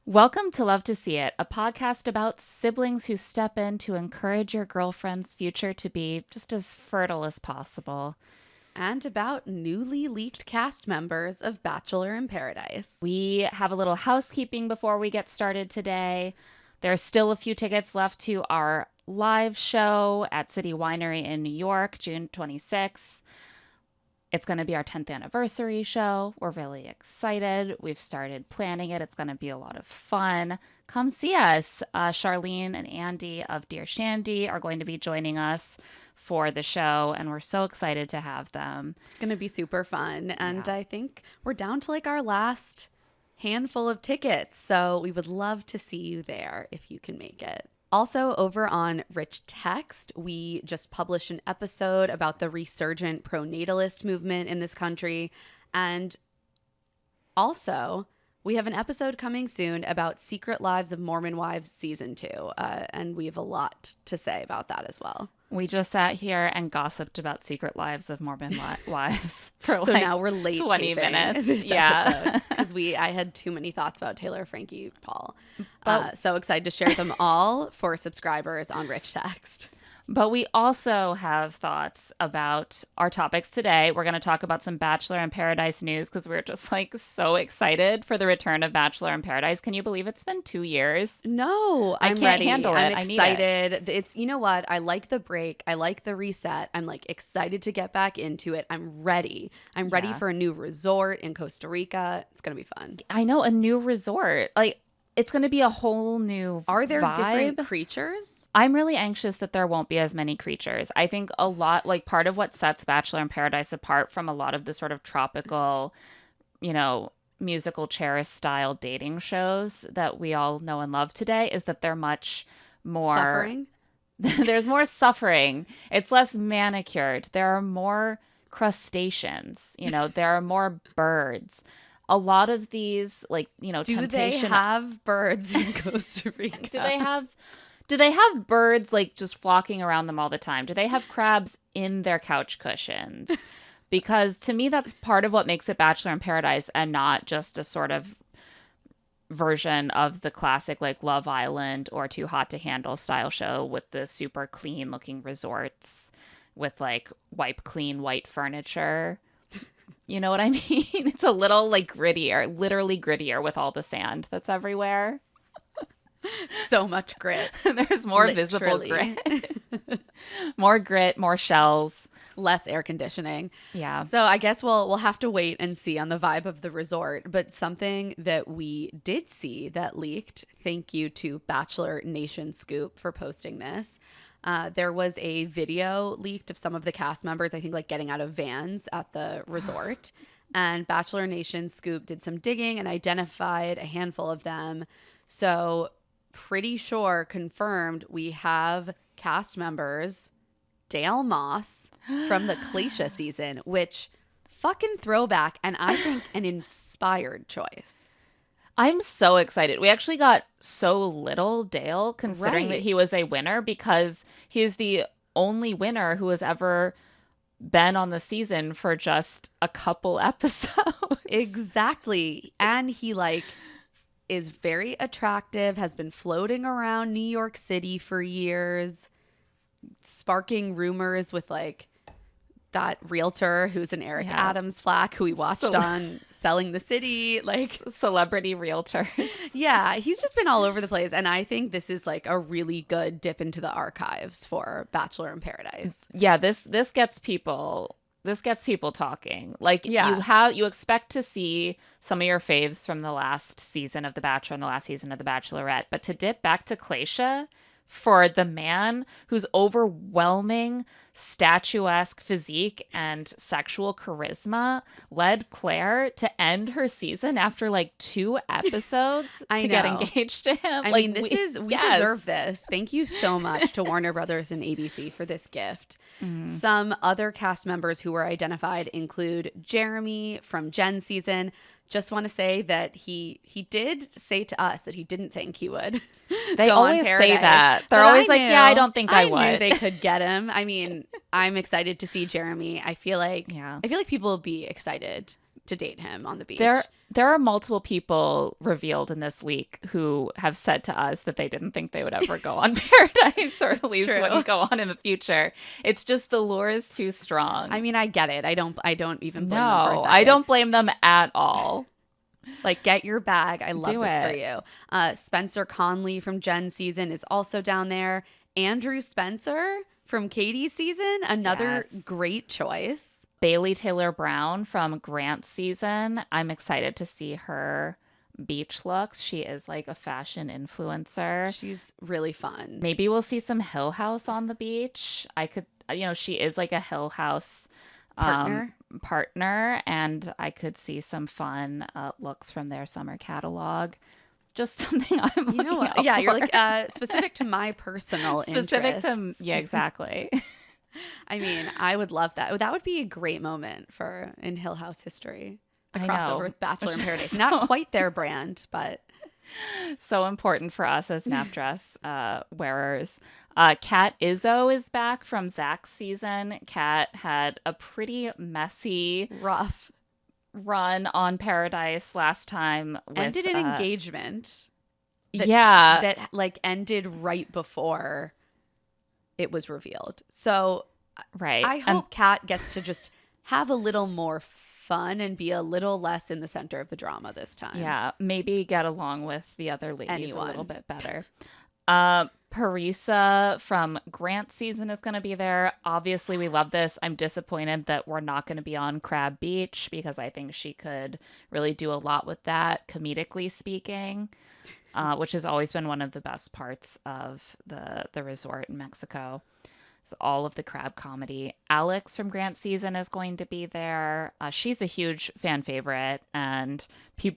Welcome to Love to See It, a podcast about siblings who step in to encourage your girlfriend's future to be just as fertile as possible. And about newly leaked cast members of Bachelor in Paradise. We have a little housekeeping before we get started today. There's still a few tickets left to our live show at City Winery in New York, June 26th. It's going to be our 10th anniversary show. We're really excited. We've started planning it. It's going to be a lot of fun. Come see us. Charlene and Andy of Dear Shandy are going to be joining us for the show, and we're so excited to have them. It's going to be super fun. And Yeah. I think we're down to our last handful of tickets. So we would love to see you there if you can make it. Also, over on Rich Text, we just published an episode about the resurgent pronatalist movement in this country. And also, we have an episode coming soon about Secret Lives of Mormon Wives Season 2. And we have a lot to say about that as well. We just sat here and gossiped about Secret Lives of Mormon Wives for So now we're late 20 minutes. This Yeah. episode because I had too many thoughts about Taylor, Frankie, Paul. So excited to share them all for subscribers on Rich Text. But we also have thoughts about our topics today. We're going to talk about some Bachelor in Paradise news because we're just so excited for the return of Bachelor in Paradise. Can you believe it's been 2 years? No, I I'm can't ready. handle it. I'm I need excited. It's, you know what? I like the break. I like the reset. I'm excited to get back into it. I'm ready. I'm ready for a new resort in Costa Rica. It's going to be fun. I know, a new resort. It's going to be a whole new Are there vibe. different creatures? I'm really anxious that there won't be as many creatures. I think a lot, part of what sets Bachelor in Paradise apart from a lot of the sort of tropical, musical chairs style dating shows that we all know and love today is that they're much more Suffering? There's more suffering. It's less manicured. There are more crustaceans. There are more birds. A lot of these, Do temptation. they have birds in Costa Rica? Do they have birds just flocking around them all the time? Do they have crabs in their couch cushions? Because to me, that's part of what makes it Bachelor in Paradise and not just a sort of version of the classic Love Island or Too Hot to Handle style show with the super clean looking resorts with wipe clean white furniture. You know what I mean? It's a little grittier, literally grittier with all the sand that's everywhere. So much grit. There's more visible grit. More grit, more shells. Less air conditioning. Yeah. So I guess we'll have to wait and see on the vibe of the resort. But something that we did see that leaked, thank you to Bachelor Nation Scoop for posting this. There was a video leaked of some of the cast members, I think getting out of vans at the resort. And Bachelor Nation Scoop did some digging and identified a handful of them. So pretty sure confirmed we have cast members Dale Moss from the Glacia season, which fucking throwback, and I think an inspired choice. I'm so excited. We actually got so little Dale considering that he was a winner because he's the only winner who has ever been on the season for just a couple episodes. Exactly. And he is very attractive, has been floating around New York City for years, sparking rumors with that realtor who's an Eric Adams flack who we watched on Selling the City, celebrity realtors. Yeah, he's just been all over the place, and I think this is a really good dip into the archives for Bachelor in Paradise. Yeah, this gets people talking. You expect to see some of your faves from the last season of The Bachelor and the last season of The Bachelorette, but to dip back to Glacia for the man whose overwhelming statuesque physique and sexual charisma led Claire to end her season after 2 episodes to get engaged to him. We deserve this. Thank you so much to Warner Brothers and ABC for this gift. Mm-hmm. Some other cast members who were identified include Jeremy from Jen's season. Just want to say that he did say to us that he didn't think he would. They always say that. They're always I don't think I would. I knew they could get him. I mean, I'm excited to see Jeremy. I feel like people will be excited to date him on the beach. There are multiple people revealed in this leak who have said to us that they didn't think they would ever go on Paradise, or at least wouldn't go on in the future. It's just the lure is too strong. I mean, I get it. I don't even blame them for a second. I don't blame them at all. Like, get your bag. I love this for you. Spencer Conley from Jen's season is also down there. Andrew Spencer from Katie's season, another great choice. Bailey Taylor Brown from Grant's season. I'm excited to see her beach looks. She is like a fashion influencer. She's really fun. Maybe we'll see some Hill House on the beach. She is like a Hill House partner, and I could see some fun looks from their summer catalog. Just something I'm looking out for. Yeah, you're like specific to my personal interests. Yeah, exactly. I mean, I would love that. That would be a great moment in Hill House history. A crossover with Bachelor in Paradise. Not quite their brand, but so important for us as snap dress wearers. Kat Izzo is back from Zach's season. Kat had a pretty messy, rough run on Paradise last time. Ended an engagement. That like ended right before it was revealed. So I hope Kat gets to just have a little more fun and be a little less in the center of the drama this time. Yeah, maybe get along with the other ladies a little bit better. Parisa from Grant's season is going to be there. Obviously, we love this. I'm disappointed that we're not going to be on Crab Beach because I think she could really do a lot with that, comedically speaking. Which has always been one of the best parts of the resort in Mexico. It's all of the crab comedy. Alex from Grant's season is going to be there. She's a huge fan favorite, and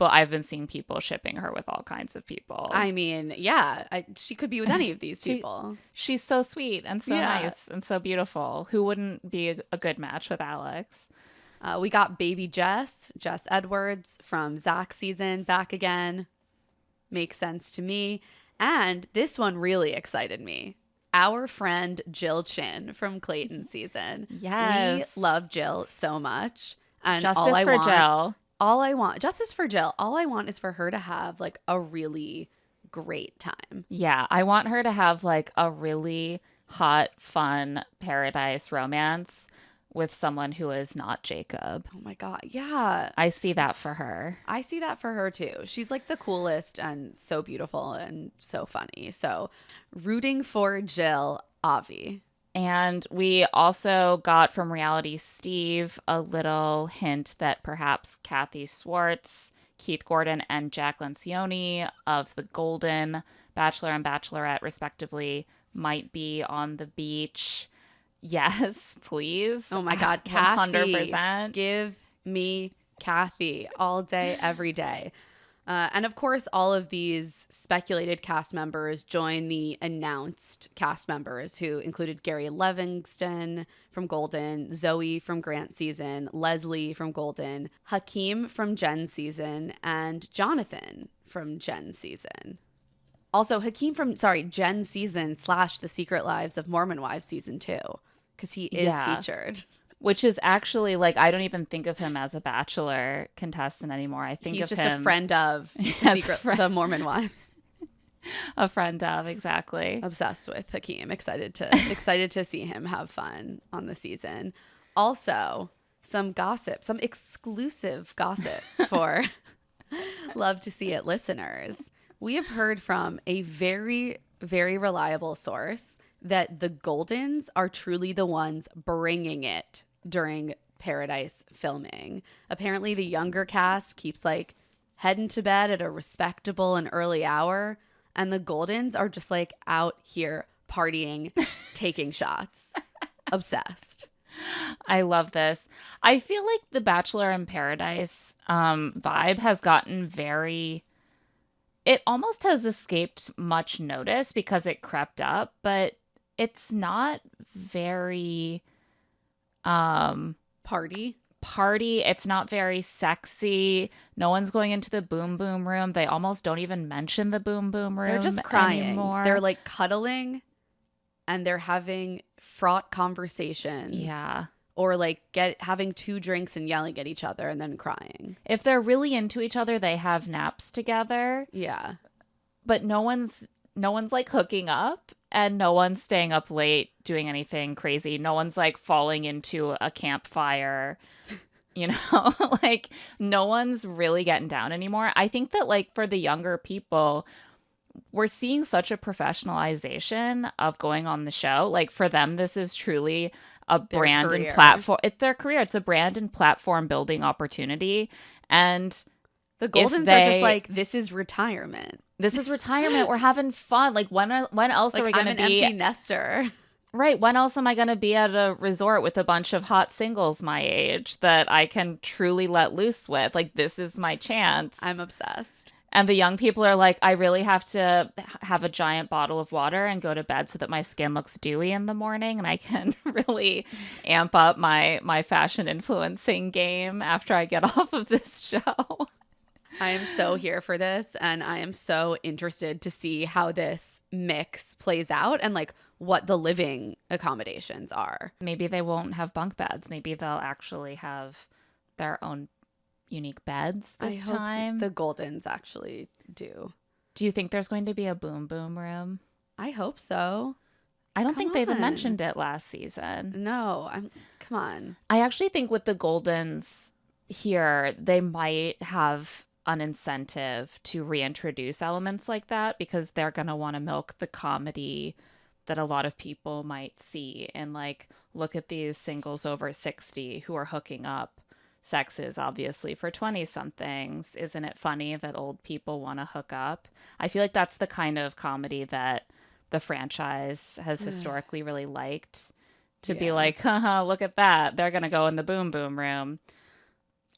I've been seeing people shipping her with all kinds of people. I mean, yeah, she could be with any of these people. She's so sweet and so nice and so beautiful. Who wouldn't be a good match with Alex? We got baby Jess Edwards from Zach's season back again. Makes sense to me. And this one really excited me. Our friend Jill Chin from Clayton's season. Yes. We love Jill so much. And Justice for Jill. Justice for Jill. All I want is for her to have like a really great time. Yeah. I want her to have like a really hot, fun Paradise romance with someone who is not Jacob. Oh my God. Yeah. I see that for her. I see that for her too. She's like the coolest and so beautiful and so funny. So rooting for Jill, Avi. And we also got from Reality Steve a little hint that perhaps Kathy Swartz, Keith Gordon, and Jack Lencioni of the Golden Bachelor and Bachelorette, respectively, might be on the beach. Yes, please. Oh my God, Kathy. 100%. Give me Kathy all day, every day. And of course, all of these speculated cast members join the announced cast members, who included Gary Livingston from Golden, Zoe from Grant season, Leslie from Golden, Hakeem from Jen season, and Jonathan from Jen season. Also, Hakeem from, Jen season / The Secret Lives of Mormon Wives season 2. Because he is featured. Which is actually, like, I don't even think of him as a Bachelor contestant anymore. I think he's of just him a friend of the Mormon Wives. A friend of, exactly. Obsessed with Hakeem. Excited to see him have fun on the season. Also, some gossip, some exclusive gossip for Love to See It listeners. We have heard from a very, very reliable source that the Goldens are truly the ones bringing it during Paradise filming. Apparently, the younger cast keeps like heading to bed at a respectable and early hour, and the Goldens are just like out here partying, taking shots. Obsessed. I love this. I feel like the Bachelor in Paradise vibe has gotten it almost has escaped much notice because it crept up, but it's not very party. It's not very sexy. No one's going into the boom boom room. They almost don't even mention the boom boom room. They're just crying anymore. They're like cuddling and they're having fraught conversations. Yeah. or like having 2 drinks and yelling at each other and then crying. If they're really into each other, they have naps together. Yeah. But no one's like hooking up, and no one's staying up late doing anything crazy. No one's like falling into a campfire. You know, like no one's really getting down anymore. I think that like for the younger people, we're seeing such a professionalization of going on the show. Like for them, this is truly a brand and platform. It's their career. It's a brand and platform building opportunity. And the Goldens are just like, this is retirement. This is retirement. We're having fun. Like when else like, are we going to be? I'm an empty nester. Right. When else am I going to be at a resort with a bunch of hot singles my age that I can truly let loose with? Like, this is my chance. I'm obsessed. And the young people are like, I really have to have a giant bottle of water and go to bed so that my skin looks dewy in the morning and I can really amp up my fashion influencing game after I get off of this show. I am so here for this, and I am so interested to see how this mix plays out and like what the living accommodations are. Maybe they won't have bunk beds. Maybe they'll actually have their own unique beds this time. The Goldens actually do. Do you think there's going to be a boom boom room? I hope so. I don't think they even mentioned it last season. No, come on. I actually think with the Goldens here, they might have an incentive to reintroduce elements like that because they're going to want to milk the comedy that a lot of people might see and like look at these singles over 60 who are hooking up. Sex is obviously for 20 somethings. Isn't it funny that old people want to hook up? I feel like that's the kind of comedy that the franchise has historically really liked, to be like, haha, look at that. They're going to go in the boom boom room.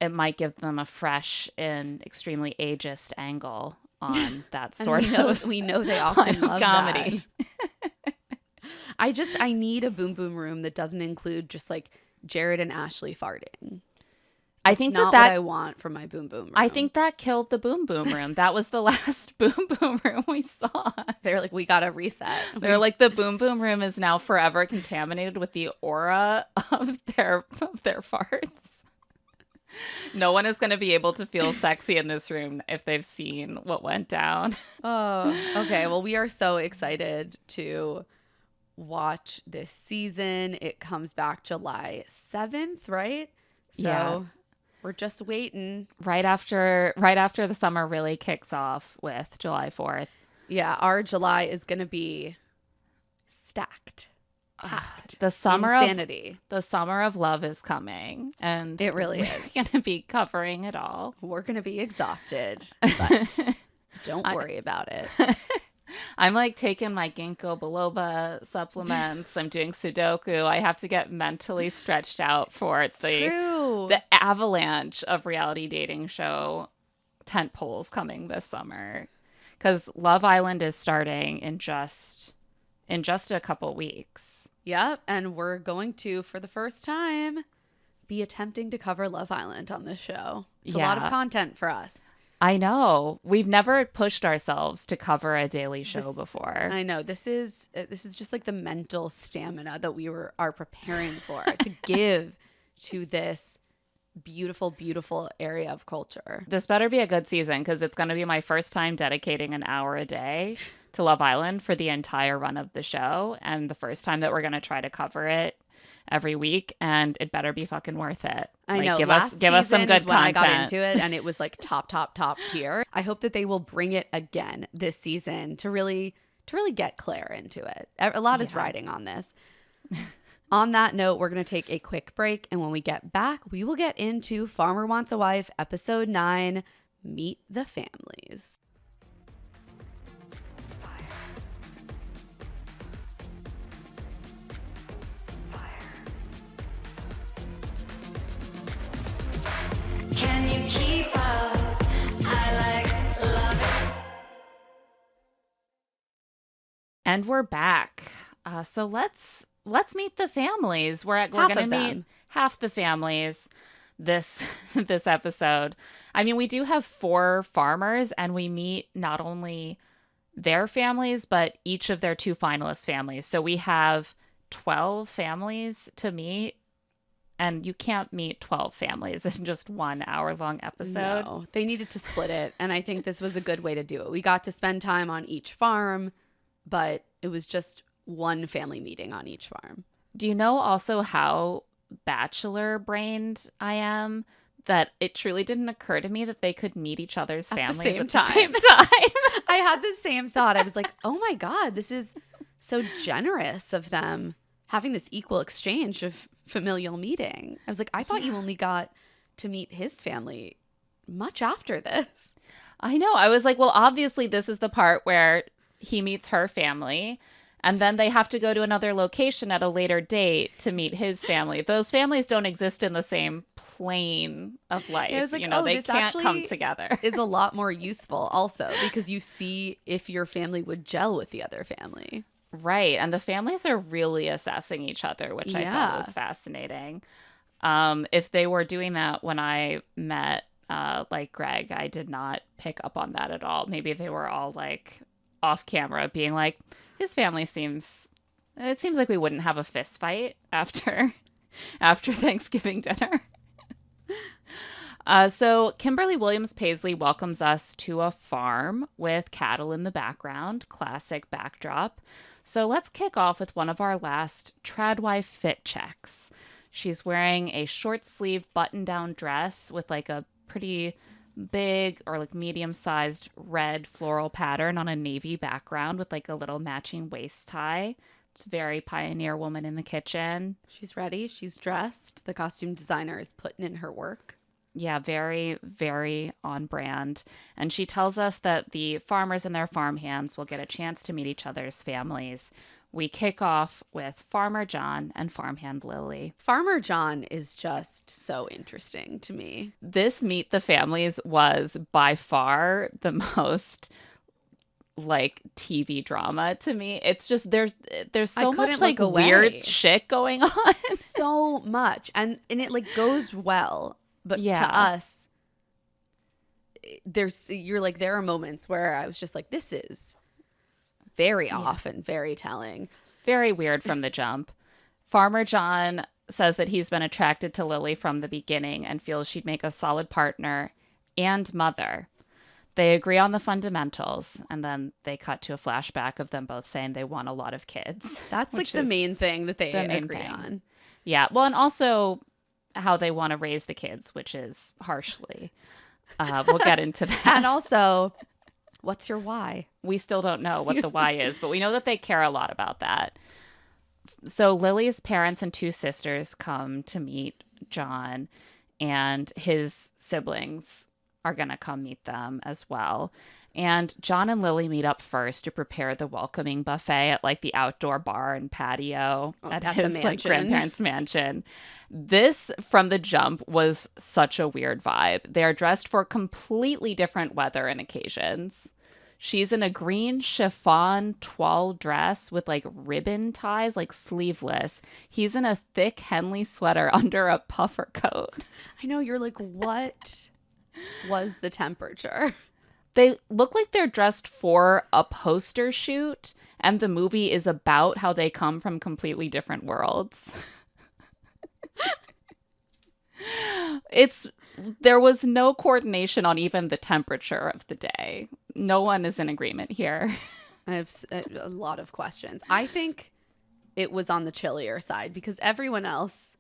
It might give them a fresh and extremely ageist angle on that sort of we know they often love comedy. I need a boom boom room that doesn't include just like Jared and Ashley farting. I think not that what I want from my boom boom room. I think that killed the boom boom room. That was the last boom boom room we saw. They're like, we gotta reset. They're like, the boom boom room is now forever contaminated with the aura of their farts. No one is going to be able to feel sexy in this room if they've seen what went down. Oh, okay. Well, we are so excited to watch this season. It comes back July 7th, right? So yeah. We're just waiting. Right after the summer really kicks off with July 4th. Yeah, our July is going to be stacked. The summer insanity. The summer of love is coming, and it really is. We're gonna be covering it all. We're gonna be exhausted, but don't worry about it. I'm like taking my ginkgo biloba supplements. I'm doing Sudoku. I have to get mentally stretched out for the avalanche of reality dating show tent poles coming this summer, because Love Island is starting in just a couple weeks. Yep, and we're going to, for the first time, be attempting to cover Love Island on this show. It's a lot of content for us. I know. We've never pushed ourselves to cover a daily show before. I know. This is just like the mental stamina that we are preparing for to give to this beautiful, beautiful area of culture. This better be a good season, because it's going to be my first time dedicating an hour a day to Love Island for the entire run of the show, and the first time that we're going to try to cover it every week, and it better be fucking worth it. I know. Give us some good is when content. I got into it, and it was like top tier. I hope that they will bring it again this season to really get Claire into it. A lot is riding on this. On that note, we're going to take a quick break, and when we get back, we will get into Farmer Wants a Wife, episode 9, Meet the Families. Can you keep up? I love it. And we're back. So let's meet the families. We're going to meet half the families this episode. I mean, we do have 4 farmers, and we meet not only their families, but each of their 2 finalist families. So we have 12 families to meet. And you can't meet 12 families in just 1 hour-long episode. No, they needed to split it. And I think this was a good way to do it. We got to spend time on each farm, but it was just one family meeting on each farm. Do you know also how Bachelor-brained I am? That it truly didn't occur to me that they could meet each other's families at the same time. I had the same thought. I was like, oh my God, this is so generous of them having this equal exchange of familial meeting. I was like, I thought you only got to meet his family much after this. I know. I was like, well, obviously this is the part where he meets her family. And then they have to go to another location at a later date to meet his family. Those families don't exist in the same plane of life. Yeah, I was like, they can't come together. Is a lot more useful also because you see if your family would gel with the other family. Right. And the families are really assessing each other, which I thought was fascinating. If they were doing that when I met like Greg, I did not pick up on that at all. Maybe they were all like off camera being like, his family seems like we wouldn't have a fist fight after Thanksgiving dinner. So Kimberly Williams Paisley welcomes us to a farm with cattle in the background, classic backdrop. So let's kick off with one of our last tradwife fit checks. She's wearing a short-sleeved button-down dress with like a pretty big or like medium-sized red floral pattern on a navy background with like a little matching waist tie. It's very pioneer woman in the kitchen. She's ready. She's dressed. The costume designer is putting in her work. Yeah, very, very on brand. And she tells us that the farmers and their farmhands will get a chance to meet each other's families. We kick off with Farmer John and farmhand Lily. Farmer John is just so interesting to me. This Meet the Families was by far the most like TV drama to me. It's just there's so much like weird shit going on. So much. And it like goes well. But to us, there are moments where I was just like, this is very off and very telling. Very weird from the jump. Farmer John says that he's been attracted to Lily from the beginning and feels she'd make a solid partner and mother. They agree on the fundamentals, and then they cut to a flashback of them both saying they want a lot of kids. That's like the main thing that they agree on. Yeah. Well, and also how they want to raise the kids, which is harshly. We'll get into that. And also, what's your why? We still don't know what the why is, but we know that they care a lot about that. So Lily's parents and two sisters come to meet John, and his siblings are going to come meet them as well. And John and Lily meet up first to prepare the welcoming buffet at like the outdoor bar and patio at his like grandparents' mansion. This from the jump was such a weird vibe. They are dressed for completely different weather and occasions. She's in a green chiffon toile dress with like ribbon ties, like sleeveless. He's in a thick Henley sweater under a puffer coat. I know, you're like, what was the temperature? They look like they're dressed for a poster shoot, and the movie is about how they come from completely different worlds. There was no coordination on even the temperature of the day. No one is in agreement here. I have a lot of questions. I think it was on the chillier side because everyone else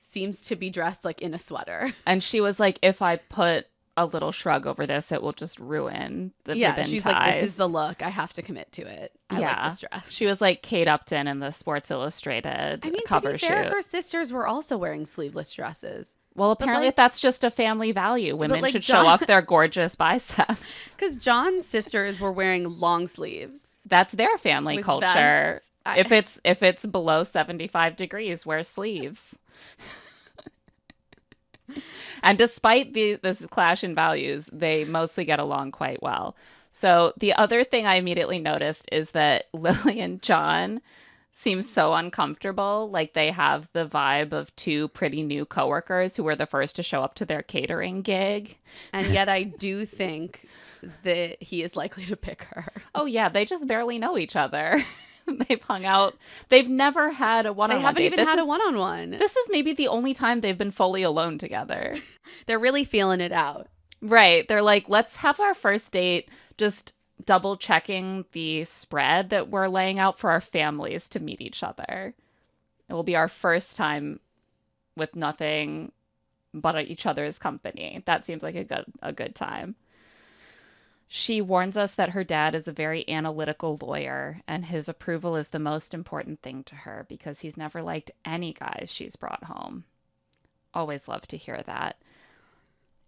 seems to be dressed like in a sweater. And she was like, if I put a little shrug over this, it will just ruin the ribbon she's ties. Like, this is the look. I have to commit to it. I like this dress. She was like Kate Upton in the Sports Illustrated cover to be fair, shoot. her sisters were also wearing sleeveless dresses. Well, apparently that's just a family value. Women should show off their gorgeous biceps. Because John's sisters were wearing long sleeves. That's their family culture. Vests. If it's below 75 degrees, wear sleeves. And despite this clash in values, they mostly get along quite well. So the other thing I immediately noticed is that Lily and John seem so uncomfortable. Like they have the vibe of two pretty new coworkers who were the first to show up to their catering gig. And yet I do think that he is likely to pick her. Oh, yeah. They just barely know each other. They've hung out. They've never had a They one-on-one haven't date. even This had a is- one-on-one. This is maybe the only time they've been fully alone together. They're really feeling it out. Right. They're like, let's have our first date just double checking the spread that we're laying out for our families to meet each other. It will be our first time with nothing but each other's company. That seems like a good time. She warns us that her dad is a very analytical lawyer, and his approval is the most important thing to her because he's never liked any guys she's brought home. Always love to hear that.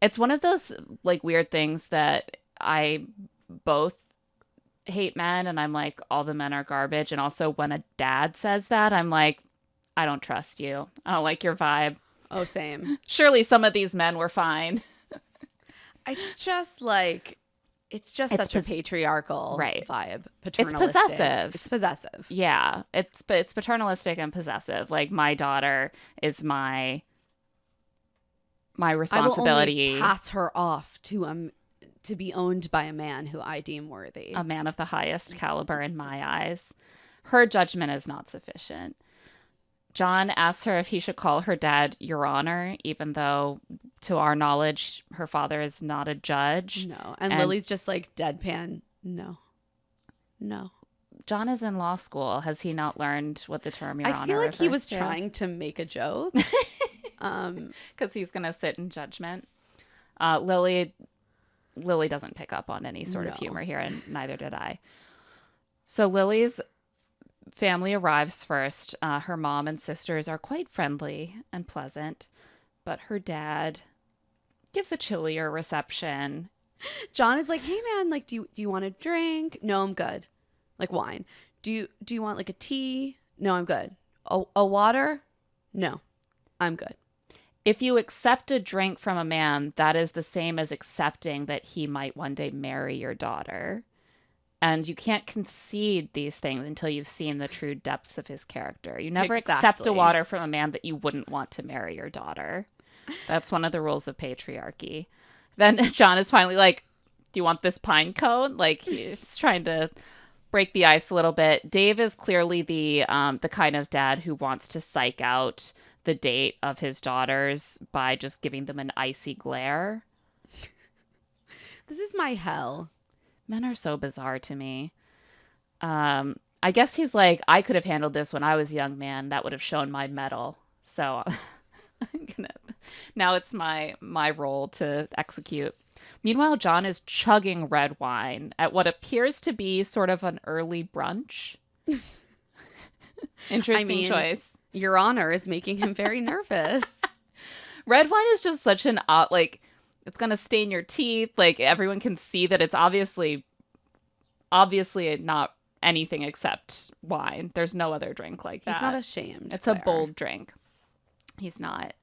It's one of those like weird things that I both hate men and I'm like, all the men are garbage. And also when a dad says that, I'm like, I don't trust you. I don't like your vibe. Oh, same. Surely some of these men were fine. It's just like, it's such a patriarchal vibe. Paternalistic. possessive. It's possessive. Yeah, it's paternalistic and possessive. Like my daughter is my responsibility. I will only pass her off to be owned by a man who I deem worthy. A man of the highest caliber in my eyes. Her judgment is not sufficient. John asks her if he should call her dad Your Honor, even though, to our knowledge, her father is not a judge. No. And Lily's just like deadpan. No. John is in law school. Has he not learned what the term Your Honor I feel like he refers was to? trying to make a joke. Because he's going to sit in judgment. Lily doesn't pick up on any sort of humor here, and neither did I. So Lily's family arrives first. Her mom and sisters are quite friendly and pleasant, but her dad gives a chillier reception. John is like, hey man, like, do you want a drink? No, I'm good. Like wine. Do you want like a tea? No, I'm good. A water? No, I'm good. If you accept a drink from a man, that is the same as accepting that he might one day marry your daughter. And you can't concede these things until you've seen the true depths of his character. You never accept a water from a man that you wouldn't want to marry your daughter. That's one of the rules of patriarchy. Then John is finally like, do you want this pine cone? Like he's trying to break the ice a little bit. Dave is clearly the kind of dad who wants to psych out the date of his daughters by just giving them an icy glare. This is my hell. Men are so bizarre to me. I guess he's like, I could have handled this when I was a young man. That would have shown my mettle. So now it's my role to execute. Meanwhile, John is chugging red wine at what appears to be sort of an early brunch. Interesting choice. Your Honor is making him very nervous. Red wine is just such an odd, like, it's going to stain your teeth. Like, everyone can see that it's obviously not anything except wine. There's no other drink like that. He's not ashamed. It's Claire. a bold drink. He's not.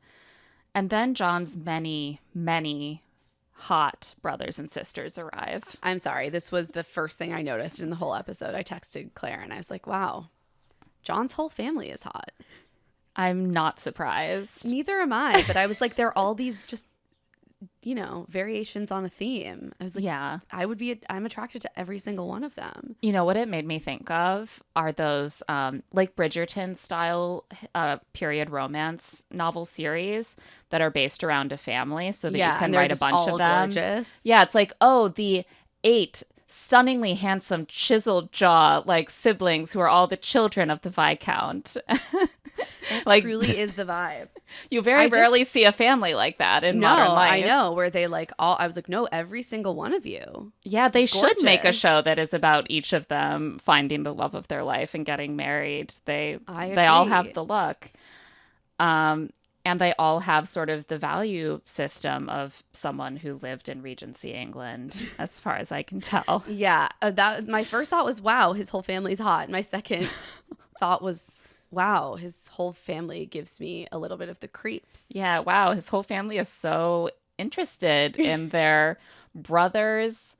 And then John's many, many hot brothers and sisters arrive. I'm sorry. This was the first thing I noticed in the whole episode. I texted Claire and I was like, wow, John's whole family is hot. I'm not surprised. Neither am I. But I was like, there are all these just, variations on a theme. I was like, yeah, I'm attracted to every single one of them. You know what it made me think of are those like Bridgerton style period romance novel series that are based around a family so that you can and they're write a just bunch all of them. Gorgeous. Yeah, it's like, oh, the 8 stunningly handsome chiseled jaw like siblings who are all the children of the Viscount. Like truly is the vibe. You very rarely see a family like that in modern life. I know, where they like all, I was like, no, every single one of you. Yeah, they should make a Gorgeous. show that is about each of them finding the love of their life and getting married. They all agree. have the look. And they all have sort of the value system of someone who lived in Regency England, as far as I can tell. Yeah, that my first thought was, wow, his whole family's hot. My second thought was, wow, his whole family gives me a little bit of the creeps. Yeah, wow, his whole family is so interested in their brothers,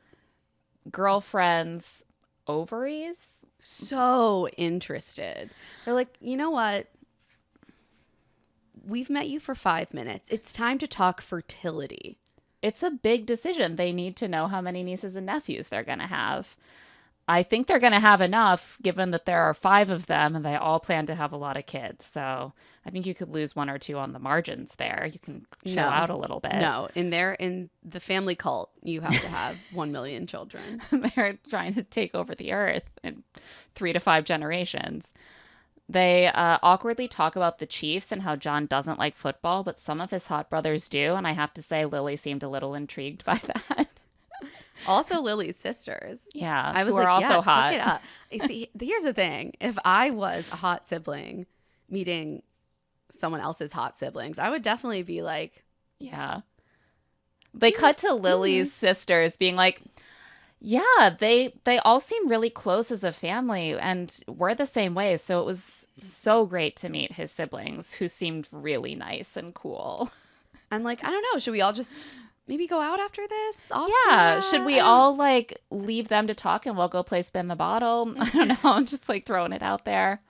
girlfriends, ovaries. So interested. They're like, you know what? We've met you for 5 minutes. It's time to talk fertility. It's a big decision. They need to know how many nieces and nephews they're going to have. I think they're going to have enough given that there are 5 of them and they all plan to have a lot of kids. So I think you could lose 1 or 2 on the margins there. You can chill out a little bit. No, in the family cult, you have to have 1 million children. They're trying to take over the earth in 3 to 5 generations. They awkwardly talk about the Chiefs and how John doesn't like football, but some of his hot brothers do. And I have to say, Lily seemed a little intrigued by that. Also, Lily's sisters. Yeah, I was who like, are also yes, hot. look it up. See, here's the thing. If I was a hot sibling meeting someone else's hot siblings, I would definitely be like, Yeah. They cut to Lily's sisters being like, yeah, they all seem really close as a family and we're the same way. So it was so great to meet his siblings who seemed really nice and cool. I'm like, I don't know. Should we all just maybe go out after this? Yeah. Should we all like leave them to talk and we'll go play spin the bottle? I don't know. I'm just like throwing it out there.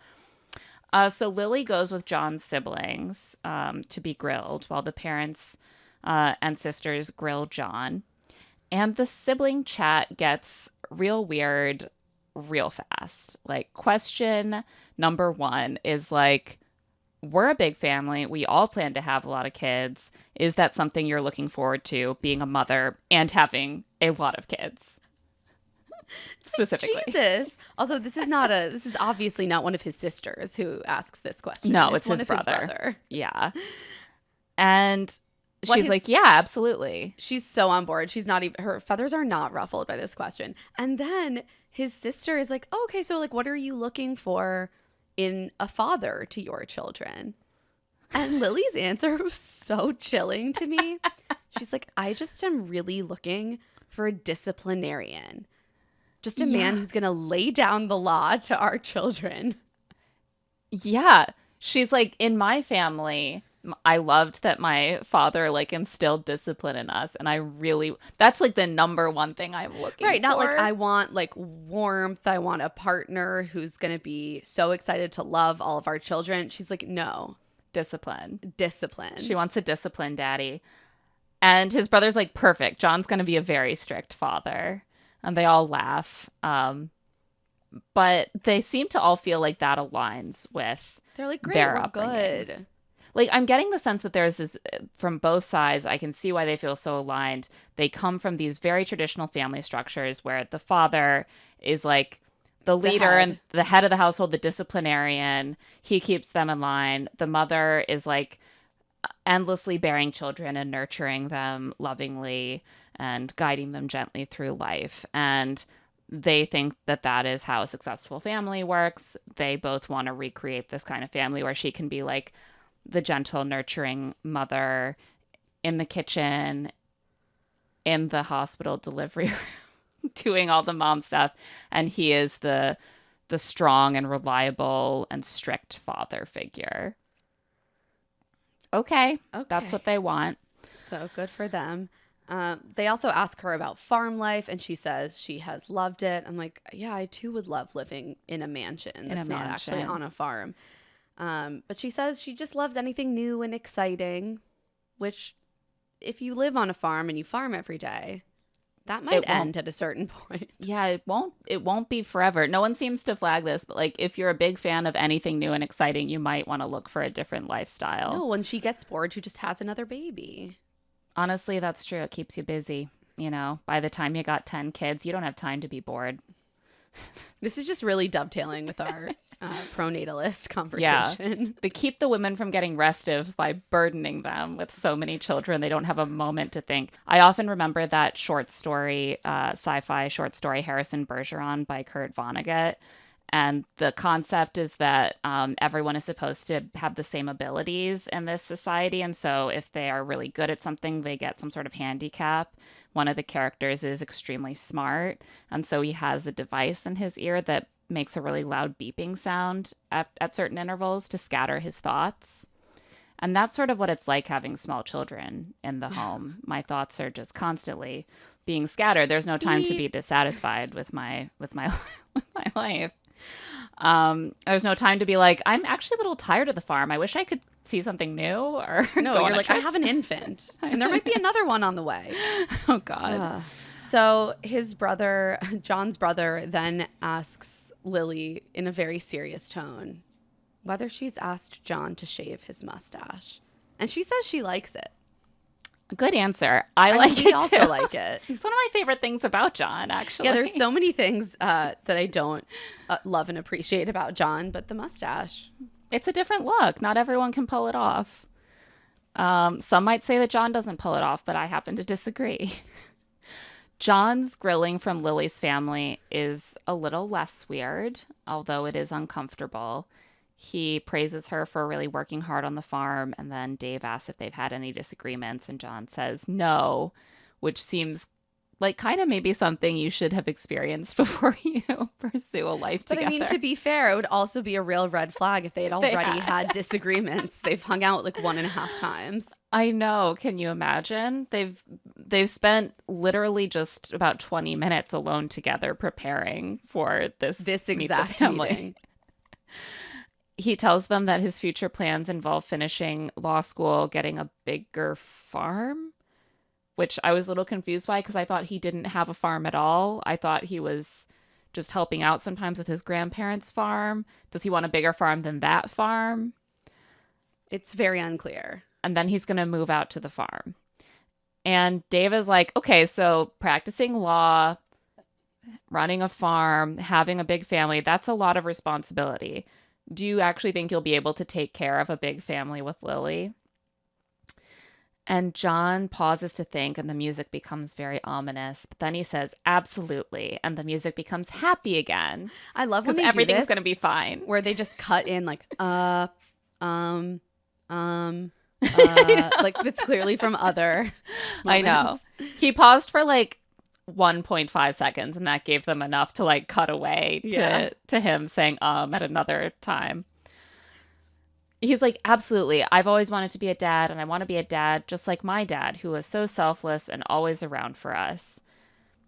So Lily goes with John's siblings to be grilled while the parents and sisters grill John. And the sibling chat gets real weird real fast. Like, question number 1 is like, we're a big family. We all plan to have a lot of kids. Is that something you're looking forward to, being a mother and having a lot of kids? Specifically. Jesus. Also, this is obviously not one of his sisters who asks this question. No, it's one his of brother. Yeah. And she's his- like, yeah, absolutely. She's so on board. She's not even, her feathers are not ruffled by this question. And then his sister is like, oh, okay, so like, what are you looking for in a father to your children? And Lily's answer was so chilling to me. She's like, I just am really looking for a disciplinarian. Just a man who's going to lay down the law to our children. Yeah. She's like, in my family, I loved that my father like instilled discipline in us. And that's like the number 1 thing I'm looking for. Right. Not like I want like warmth. I want a partner who's going to be so excited to love all of our children. She's like, no. Discipline. She wants a disciplined daddy. And his brother's like, perfect. John's going to be a very strict father. And they all laugh. But they seem to all feel like that aligns with They're like, great, their we're upbringings. good. Like, I'm getting the sense that there's this, from both sides, I can see why they feel so aligned. They come from these very traditional family structures where the father is like the leader and the head of the household, the disciplinarian. He keeps them in line. The mother is like endlessly bearing children and nurturing them lovingly and guiding them gently through life. And they think that that is how a successful family works. They both want to recreate this kind of family where she can be like the gentle, nurturing mother in the kitchen, in the hospital delivery room, doing all the mom stuff. And he is the strong and reliable and strict father figure. Okay. That's what they want. So good for them. They also ask her about farm life, and she says she has loved it. I'm like, yeah, I too would love living in a mansion that's not actually on a farm. But she says she just loves anything new and exciting, which if you live on a farm and you farm every day, that might end at a certain point. Yeah, it won't be forever. No one seems to flag this, but like if you're a big fan of anything new and exciting, you might want to look for a different lifestyle. No, when she gets bored, she just has another baby. Honestly, that's true. It keeps you busy. You know, by the time you got 10 kids, you don't have time to be bored. This is just really dovetailing with our pronatalist conversation. Yeah. They keep the women from getting restive by burdening them with so many children. They don't have a moment to think. I often remember that short story, sci-fi short story, Harrison Bergeron by Kurt Vonnegut. And the concept is that everyone is supposed to have the same abilities in this society. And so if they are really good at something, they get some sort of handicap. One of the characters is extremely smart. And so he has a device in his ear that makes a really loud beeping sound at certain intervals to scatter his thoughts. And that's sort of what it's like having small children in the home. My thoughts are just constantly being scattered. There's no time to be dissatisfied with my life. There's no time to be like, I'm actually a little tired of the farm. I wish I could see something new. Or no, you're like, I have an infant and there might be another one on the way. Oh God. So his brother, John's brother, then asks Lily in a very serious tone whether she's asked John to shave his mustache. And she says she likes it. Good answer. I And like we it also too. like it. It's one of my favorite things about John, actually. Yeah, there's so many things that I don't love and appreciate about John, but the mustache. It's a different look. Not everyone can pull it off. Some might say that John doesn't pull it off, but I happen to disagree. John's grilling from Lily's family is a little less weird, although it is uncomfortable. He praises her for really working hard on the farm, and then Dave asks if they've had any disagreements, and John says no, which seems like kind of maybe something you should have experienced before you pursue a life But together. I mean, to be fair, it would also be a real red flag if they had already had disagreements. They've hung out like 1.5 times. I know. Can you imagine? They've spent literally just about 20 minutes alone together preparing for this Meet the exact Family. meeting. He tells them that his future plans involve finishing law school, getting a bigger farm, which I was a little confused by because I thought he didn't have a farm at all. I thought he was just helping out sometimes with his grandparents' farm. Does he want a bigger farm than that farm? It's very unclear. And then he's going to move out to the farm. And Dave is like, okay, so practicing law, running a farm, having a big family, that's a lot of responsibility. Do you actually think you'll be able to take care of a big family with Lily? And John pauses to think, and the music becomes very ominous. But then he says, absolutely. And the music becomes happy again. I love when Because they everything's do this, going to be fine. where they just cut in like, like it's clearly from other I know. moments. He paused for like 1.5 seconds, and that gave them enough to like cut away to him saying at another time. He's like, absolutely, I've always wanted to be a dad, and I want to be a dad just like my dad, who was so selfless and always around for us.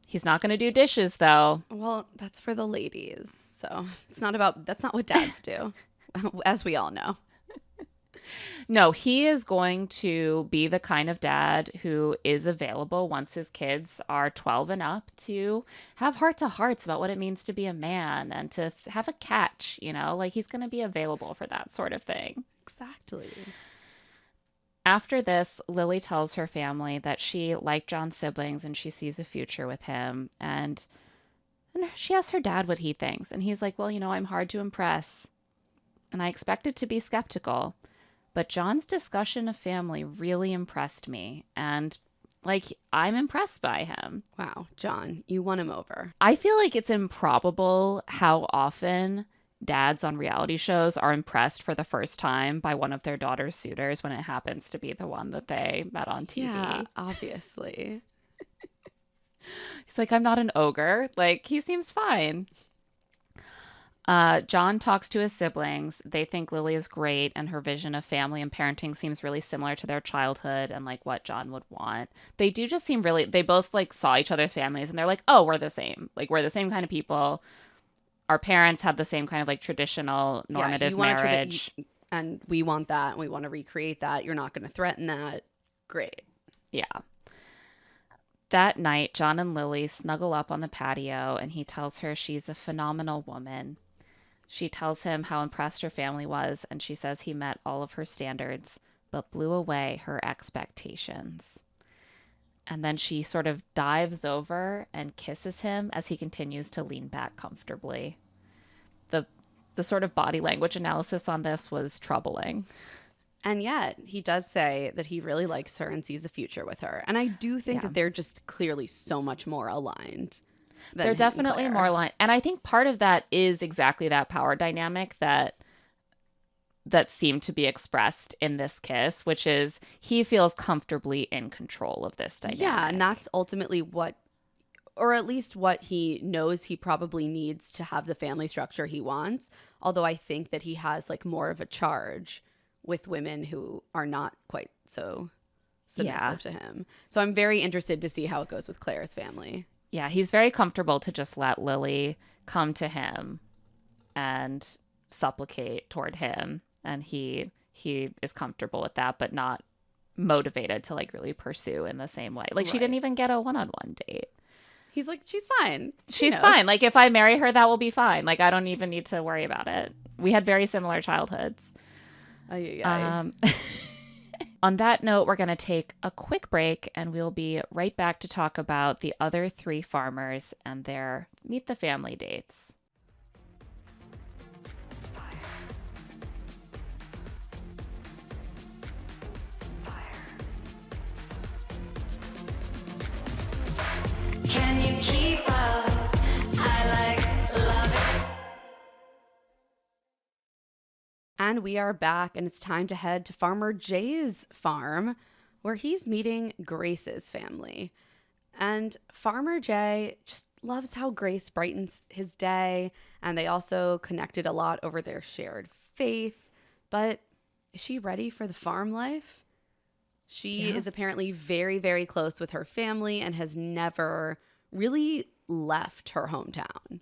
He's not going to do dishes though. Well, that's for the ladies. So that's not what dads do, as we all know. No, he is going to be the kind of dad who is available once his kids are 12 and up to have heart-to-hearts about what it means to be a man and to have a catch, like he's going to be available for that sort of thing. Exactly. After this, Lily tells her family that she liked John's siblings and she sees a future with him. And she asks her dad what he thinks. And he's like, well, I'm hard to impress. And I expected to be skeptical. But John's discussion of family really impressed me. And, I'm impressed by him. Wow, John, you won him over. I feel like it's improbable how often dads on reality shows are impressed for the first time by one of their daughter's suitors when it happens to be the one that they met on TV. Yeah, obviously. He's like, I'm not an ogre. He seems fine. John talks to his siblings. They think Lily is great, and her vision of family and parenting seems really similar to their childhood and what John would want. They do just seem they both saw each other's families, and they're like, oh, we're the same. We're the same kind of people. Our parents had the same kind of normative you want marriage. And we want that, and we want to recreate that. You're not going to threaten that. Great. Yeah. That night, John and Lily snuggle up on the patio, and he tells her she's a phenomenal woman. She tells him how impressed her family was, and she says he met all of her standards, but blew away her expectations. And then she sort of dives over and kisses him as he continues to lean back comfortably. The sort of body language analysis on this was troubling. And yet, he does say that he really likes her and sees a future with her. And I do think that they're just clearly so much more aligned. They're definitely more aligned. And I think part of that is exactly that power dynamic that seemed to be expressed in this kiss, which is he feels comfortably in control of this dynamic. Yeah, and that's ultimately what, or at least what he knows he probably needs to have the family structure he wants. Although I think that he has more of a charge with women who are not quite so submissive to him. So I'm very interested to see how it goes with Claire's family. Yeah, he's very comfortable to just let Lily come to him and supplicate toward him. And he is comfortable with that, but not motivated to really pursue in the same way. She didn't even get a one-on-one date. He's like, she's fine. She She's knows. fine. Like, if I marry her, that will be fine. Like, I don't even need to worry about it. We had very similar childhoods. Ay, ay, ay. On that note, we're going to take a quick break and we'll be right back to talk about the other 3 farmers and their meet the family dates. Can you keep up? I like love it. And we are back, and it's time to head to Farmer Jay's farm, where he's meeting Grace's family. And Farmer Jay just loves how Grace brightens his day, and they also connected a lot over their shared faith. But is she ready for the farm life? She is apparently very, very close with her family and has never really left her hometown.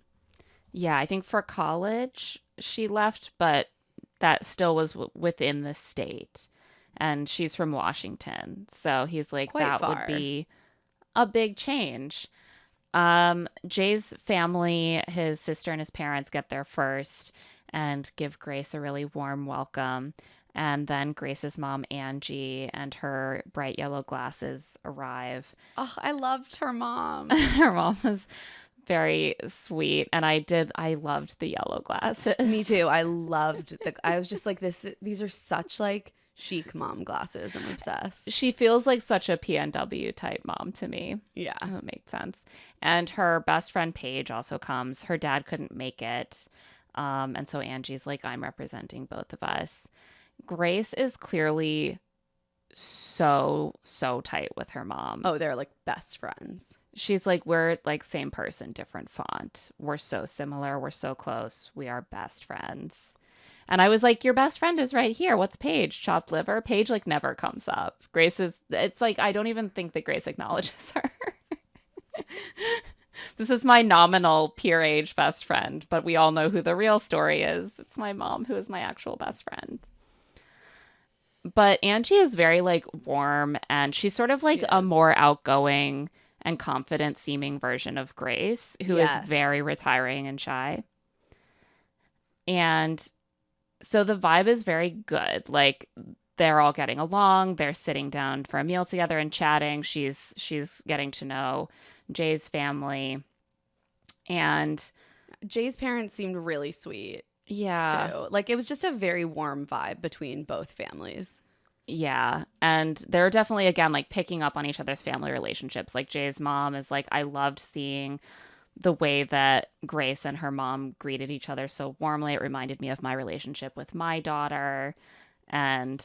Yeah, I think for college she left, but that still was within the state. And she's from Washington. So he's like, Quite that far. would be a big change. Jay's family, his sister and his parents get there first and give Grace a really warm welcome. And then Grace's mom, Angie, and her bright yellow glasses arrive. Oh, I loved her mom. Her mom was very sweet. And I loved the yellow glasses. Me too. I was just like, these are such like chic mom glasses. I'm obsessed. She feels like such a PNW type mom to me. Yeah. That makes sense. And her best friend Paige also comes. Her dad couldn't make it. And so Angie's like, I'm representing both of us. Grace is clearly so tight with her mom. Oh, they're like best friends. She's like, we're like same person, different font. We're so similar. We're so close. We are best friends. And I was like, your best friend is right here. What's Paige? Chopped liver? Paige like never comes up. It's like, I don't even think that Grace acknowledges her. This is my nominal peer age best friend, but we all know who the real story is. It's my mom who is my actual best friend. But Angie is very like warm, and she's sort of like a more outgoing and confident seeming version of Grace, who is very retiring and shy. And so the vibe is very good. Like they're all getting along. They're sitting down for a meal together and chatting. She's getting to know Jay's family. And Jay's parents seemed really sweet. yeah. Too. Like it was just a very warm vibe between both families. Yeah. And they're definitely, again, like picking up on each other's family relationships. Like Jay's mom is like, I loved seeing the way that Grace and her mom greeted each other so warmly. It reminded me of my relationship with my daughter. And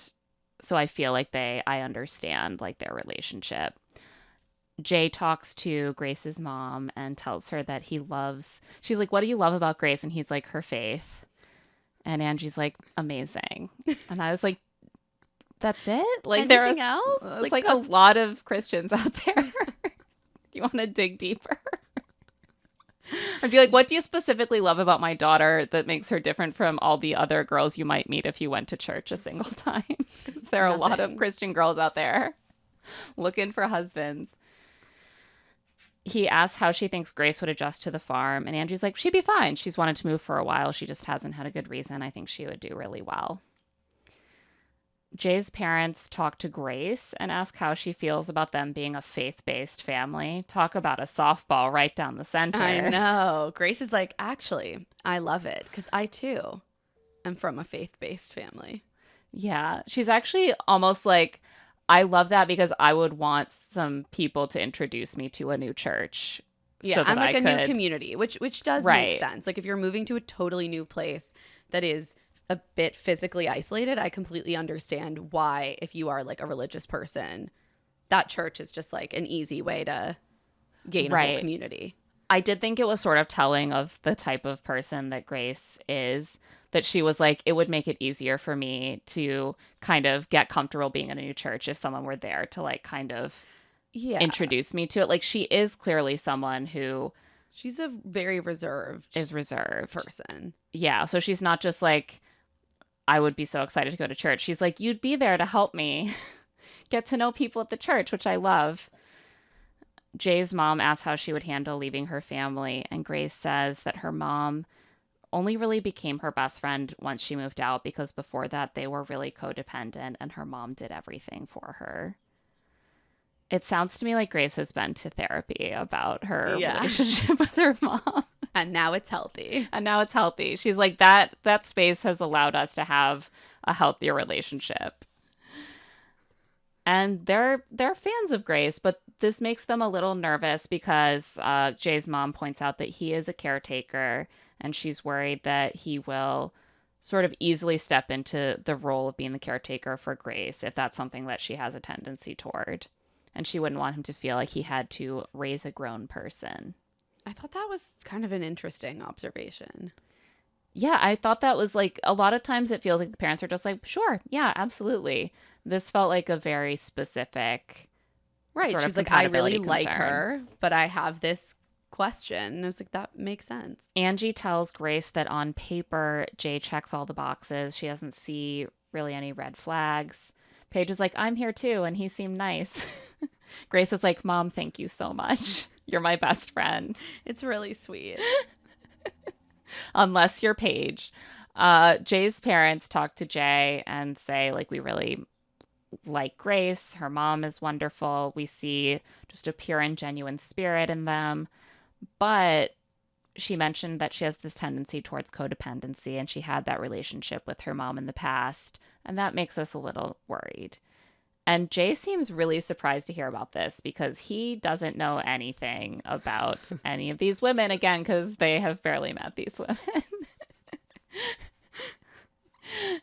so I feel like I understand like their relationship. Jay talks to Grace's mom and tells her that she's like, what do you love about Grace? And he's like, her faith. And Angie's like, amazing. And I was like, that's it? Like Anything else? There's like a lot of Christians out there. You want to dig deeper? I'd be like, what do you specifically love about my daughter that makes her different from all the other girls you might meet if you went to church a single time? Because there are a lot of Christian girls out there looking for husbands. He asks how she thinks Grace would adjust to the farm, and Angie's like, she'd be fine. She's wanted to move for a while. She just hasn't had a good reason. I think she would do really well. Jay's parents talk to Grace and ask how she feels about them being a faith-based family. Talk about a softball right down the center. I know. Grace is like, actually, I love it because I too am from a faith-based family. Yeah. She's actually almost like, I love that because I would want some people to introduce me to a new church. Yeah, so that and like I a could... new community, which does make sense. Like if you're moving to a totally new place that is a bit physically isolated, I completely understand why, if you are like a religious person, that church is just like an easy way to gain a whole community. I did think it was sort of telling of the type of person that Grace is, that she was like, it would make it easier for me to kind of get comfortable being in a new church if someone were there to like kind of introduce me to it. Like she is clearly someone who... She's a very reserved person. Yeah. So she's not just like, I would be so excited to go to church. She's like, you'd be there to help me get to know people at the church, which I love. Jay's mom asks how she would handle leaving her family, and Grace says that her mom only really became her best friend once she moved out, because before that they were really codependent and her mom did everything for her. It sounds to me like Grace has been to therapy about her relationship with her mom. And now it's healthy. She's like, that space has allowed us to have a healthier relationship. And they're fans of Grace, but this makes them a little nervous because Jay's mom points out that he is a caretaker, and she's worried that he will sort of easily step into the role of being the caretaker for Grace if that's something that she has a tendency toward. And she wouldn't want him to feel like he had to raise a grown person. I thought that was kind of an interesting observation. Yeah, I thought that was like, a lot of times it feels like the parents are just like, sure, yeah, absolutely. This felt like a very specific Right. sort She's of like, I really compatibility like concern. her, but I have this question. And I was like, that makes sense. Angie tells Grace that on paper, Jay checks all the boxes. She doesn't see really any red flags. Paige is like, I'm here too, and he seemed nice. Grace is like, Mom, thank you so much. You're my best friend. It's really sweet. Unless you're Paige. Jay's parents talk to Jay and say, like, we really like Grace. Her mom is wonderful. We see just a pure and genuine spirit in them. But she mentioned that she has this tendency towards codependency, and she had that relationship with her mom in the past. And that makes us a little worried. And Jay seems really surprised to hear about this because he doesn't know anything about any of these women, again, because they have barely met these women.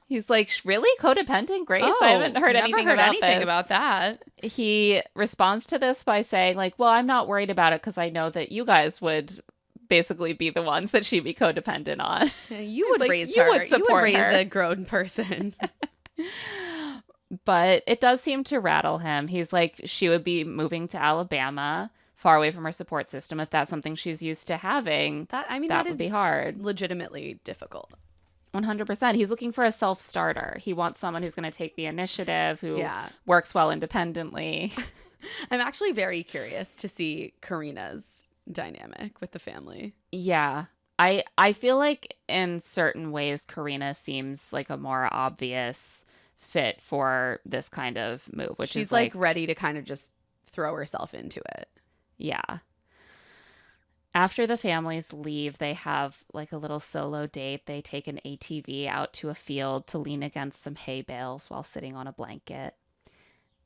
He's like, really? Codependent Grace? I haven't heard anything about that. He responds to this by saying, like, well, I'm not worried about it because I know that you guys would basically be the ones that she'd be codependent on. Yeah, you He's would like, raise you her. would You would support raise her. a grown person. But it does seem to rattle him. He's like, she would be moving to Alabama, far away from her support system. If that's something she's used to having, that that would is be hard. legitimately difficult. 100%. He's looking for a self-starter. He wants someone who's going to take the initiative, who Yeah. works well independently. I'm actually very curious to see Karina's dynamic with the family. Yeah. I feel like in certain ways, Karina seems like a more obvious fit for this kind of move, which she's is like ready to kind of just throw herself into it. Yeah. After the families leave, they have like a little solo date. They take an ATV out to a field to lean against some hay bales while sitting on a blanket.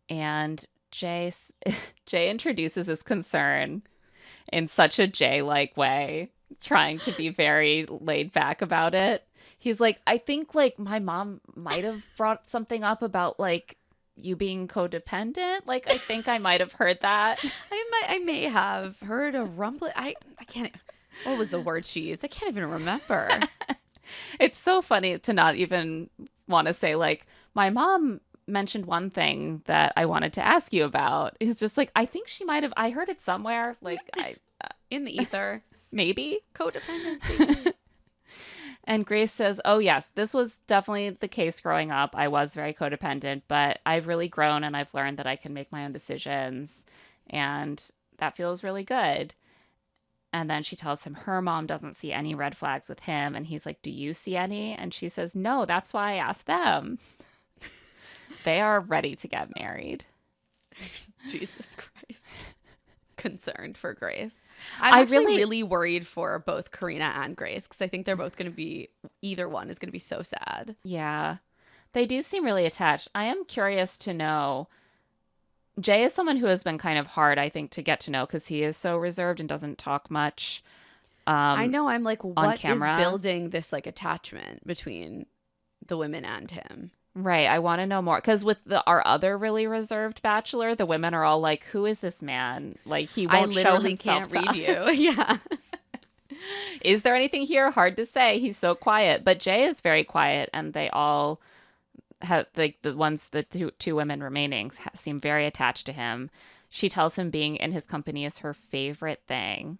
And Jay introduces this concern in such a Jay-like way, trying to be very laid back about it. He's like, I think like my mom might have brought something up about like you being codependent. Like, I think I might have heard that. I may have heard a rumbling. I can't. What was the word she used? I can't even remember. It's so funny to not even want to say like, my mom mentioned one thing that I wanted to ask you about. It's just like, I think she might have. I heard it somewhere. Like, In the ether. maybe. Codependency. And Grace says, oh, yes, this was definitely the case growing up. I was very codependent, but I've really grown and I've learned that I can make my own decisions. And that feels really good. And then she tells him her mom doesn't see any red flags with him. And he's like, do you see any? And she says, no, that's why I asked them. They are ready to get married. Jesus Christ. Concerned for Grace. I'm actually really worried for both Karina and Grace because I think they're both going to be, either one is going to be so sad. Yeah. They do seem really attached. I am curious to know. Jay is someone who has been kind of hard, I think, to get to know because he is so reserved and doesn't talk much. I know. I'm like, what is camera. building this like attachment between the women and him? Right. I want to know more because with our other really reserved bachelor, the women are all like, who is this man? Like, he won't show himself can't read to us. you. Yeah. Is there anything here? Hard to say. He's so quiet. But Jay is very quiet, and they all have, like, the two women remaining seem very attached to him. She tells him being in his company is her favorite thing.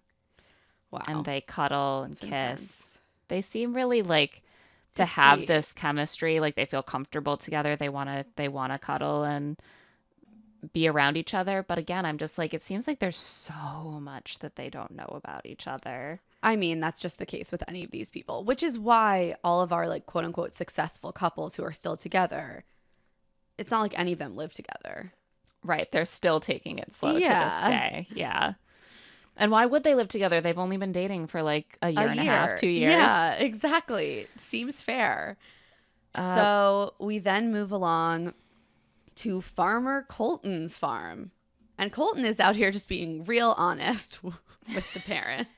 Wow. And they cuddle and That's kiss. intense. They seem really like to That's have sweet. this chemistry. Like, they feel comfortable together. They want to cuddle, and be around each other. But again, I'm just like, it seems like there's so much that they don't know about each other. I mean, that's just the case with any of these people, which is why all of our like quote unquote successful couples who are still together, it's not like any of them live together. Right. They're still taking it slow to this Yeah. day. Yeah. And why would they live together? They've only been dating for like a year and a half, 2 years. Yeah, exactly. Seems fair. So we then move along to Farmer Colton's farm. And Colton is out here just being real honest with the parents.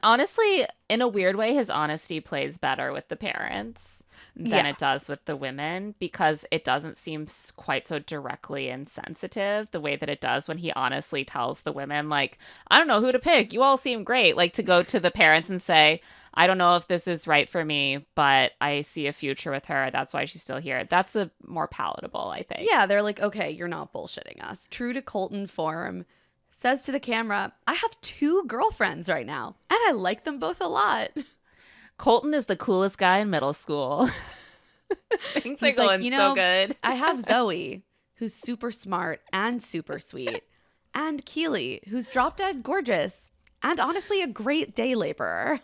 Honestly, in a weird way, his honesty plays better with the parents than it does with the women, because it doesn't seem quite so directly insensitive the way that it does when he honestly tells the women, like, I don't know who to pick. You all seem great. Like, to go to the parents and say, I don't know if this is right for me, but I see a future with her. That's why she's still here. That's a more palatable, I think. Yeah, they're like, okay, you're not bullshitting us. True to Colton form, says to the camera, I have 2 girlfriends right now, and I like them both a lot. Colton is the coolest guy in middle school. Things are He's going like, you know, so good. I have Zoe, who's super smart and super sweet, and Keely, who's drop dead gorgeous, and honestly a great day laborer.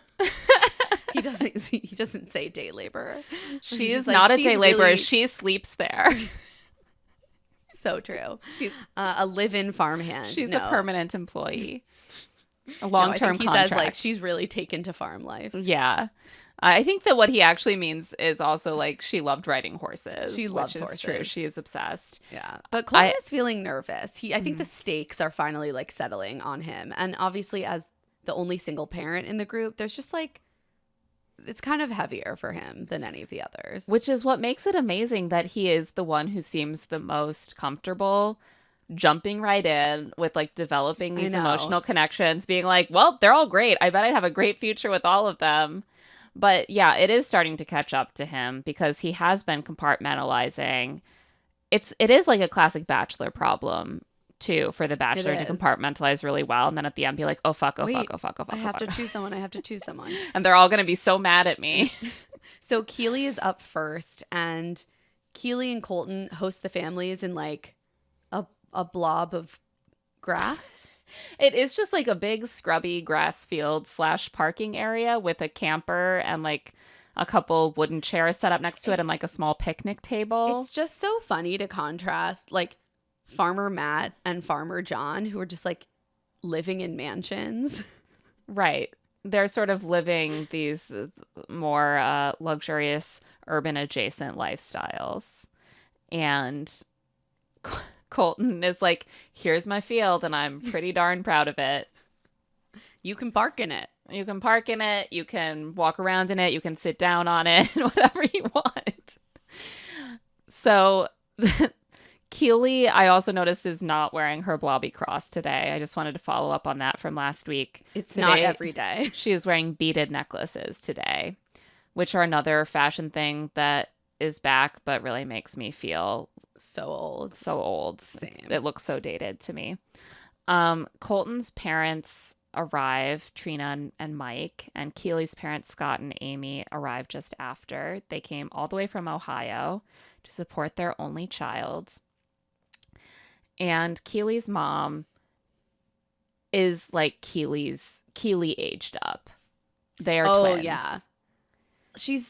He doesn't say day laborer. She is like, not a she's day laborer. really- She sleeps there. So true. She's a live-in farmhand. She's No. a permanent employee. A No, I long-term think he contract. says like she's really taken to farm life. Yeah. I think that what he actually means is also like she loved riding horses. She loves which is horses. true. She is obsessed. Yeah. But Colton is feeling nervous. I think the stakes are finally like settling on him. And obviously as the only single parent in the group, there's just like it's kind of heavier for him than any of the others. Which is what makes it amazing that he is the one who seems the most comfortable jumping right in with like developing these emotional connections, being like, well, they're all great. I bet I'd have a great future with all of them. But yeah, it is starting to catch up to him because he has been compartmentalizing. It is like a classic Bachelor problem too, for the Bachelor to compartmentalize really well, and then at the end be like, oh fuck, oh fuck, oh fuck, oh fuck. I have to choose someone. And they're all gonna be so mad at me. So Keely is up first, and Keely and Colton host the families in like a blob of grass. It is just like a big scrubby grass field / parking area with a camper and like a couple wooden chairs set up next to it and like a small picnic table. It's just so funny to contrast like Farmer Matt and Farmer John, who are just like living in mansions. Right. They're sort of living these more luxurious urban adjacent lifestyles. And Colton is like, here's my field and I'm pretty darn proud of it. You can park in it. You can park in it. You can walk around in it. You can sit down on it, whatever you want. So Keely, I also noticed, is not wearing her blobby cross today. I just wanted to follow up on that from last week. It's Today, not every day. She is wearing beaded necklaces today, which are another fashion thing that is back, but really makes me feel so old. So old. Same. It looks so dated to me. Colton's parents arrive, Trina and Mike, and Keely's parents, Scott and Amy, arrive just after. They came all the way from Ohio to support their only child. And Keely's mom is like Keely aged up. They are twins. Yeah.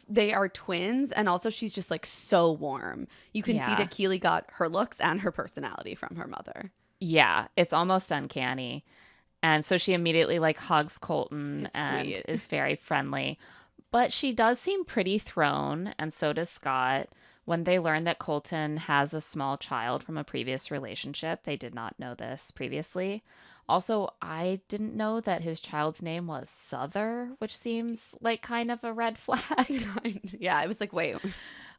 They are twins, and also she's just like so warm. You can see that Keely got her looks and her personality from her mother. Yeah, it's almost uncanny. And so she immediately like hugs Colton and sweet. Is very friendly. But she does seem pretty thrown, and so does Scott, when they learn that Colton has a small child from a previous relationship. They did not know this previously. Also, I didn't know that his child's name was Souther, which seems like kind of a red flag. Yeah, I was like, wait.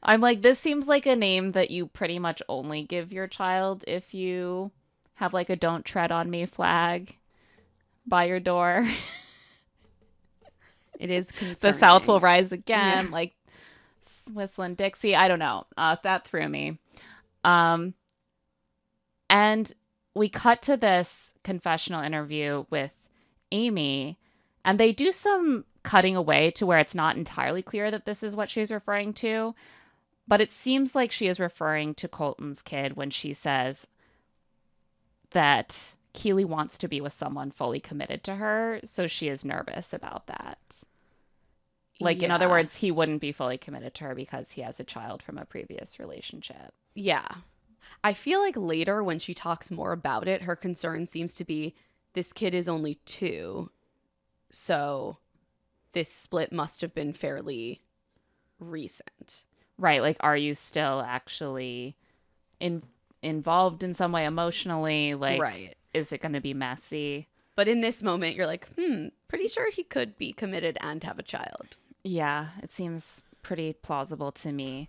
I'm like, this seems like a name that you pretty much only give your child if you have like a don't tread on me flag by your door. It is concerning. The South will rise again, like Whistling Dixie. I don't know. That threw me. And we cut to this confessional interview with Amy, and they do some cutting away to where it's not entirely clear that this is what she's referring to, but it seems like she is referring to Colton's kid when she says, that Keely wants to be with someone fully committed to her, so she is nervous about that. Like, in other Yeah. words, he wouldn't be fully committed to her because he has a child from a previous relationship. Yeah. I feel like later when she talks more about it, her concern seems to be this kid is only 2. So this split must have been fairly recent. Right. Like, are you still actually involved in some way emotionally? Like, Right. is it going to be messy? But in this moment, you're like, pretty sure he could be committed and have a child. Yeah, it seems pretty plausible to me.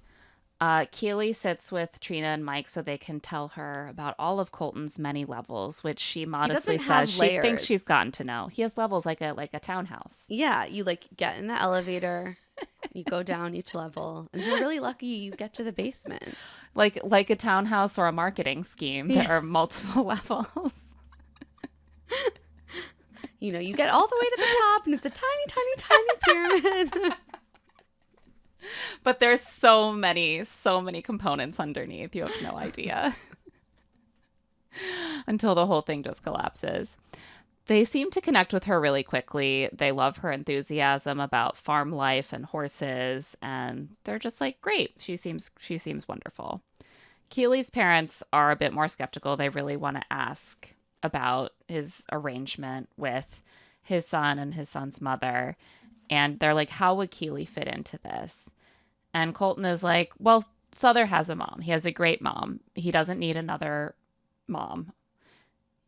Keely sits with Trina and Mike so they can tell her about all of Colton's many levels, which she modestly doesn't have says she thinks layers. she's gotten to know. He has levels like a townhouse. Yeah, you like get in the elevator, you go down each level, and if you're really lucky, you get to the basement. Like a townhouse or a marketing scheme. There are multiple levels. You know, you get all the way to the top, and it's a tiny, tiny, tiny pyramid. But there's so many components underneath. You have no idea. Until the whole thing just collapses. They seem to connect with her really quickly. They love her enthusiasm about farm life and horses, and they're just like, great. She seems wonderful. Keely's parents are a bit more skeptical. They really want to ask about his arrangement with his son and his son's mother. And they're like, how would Keely fit into this? And Colton is like, well, Souther has a mom. He has a great mom. He doesn't need another mom.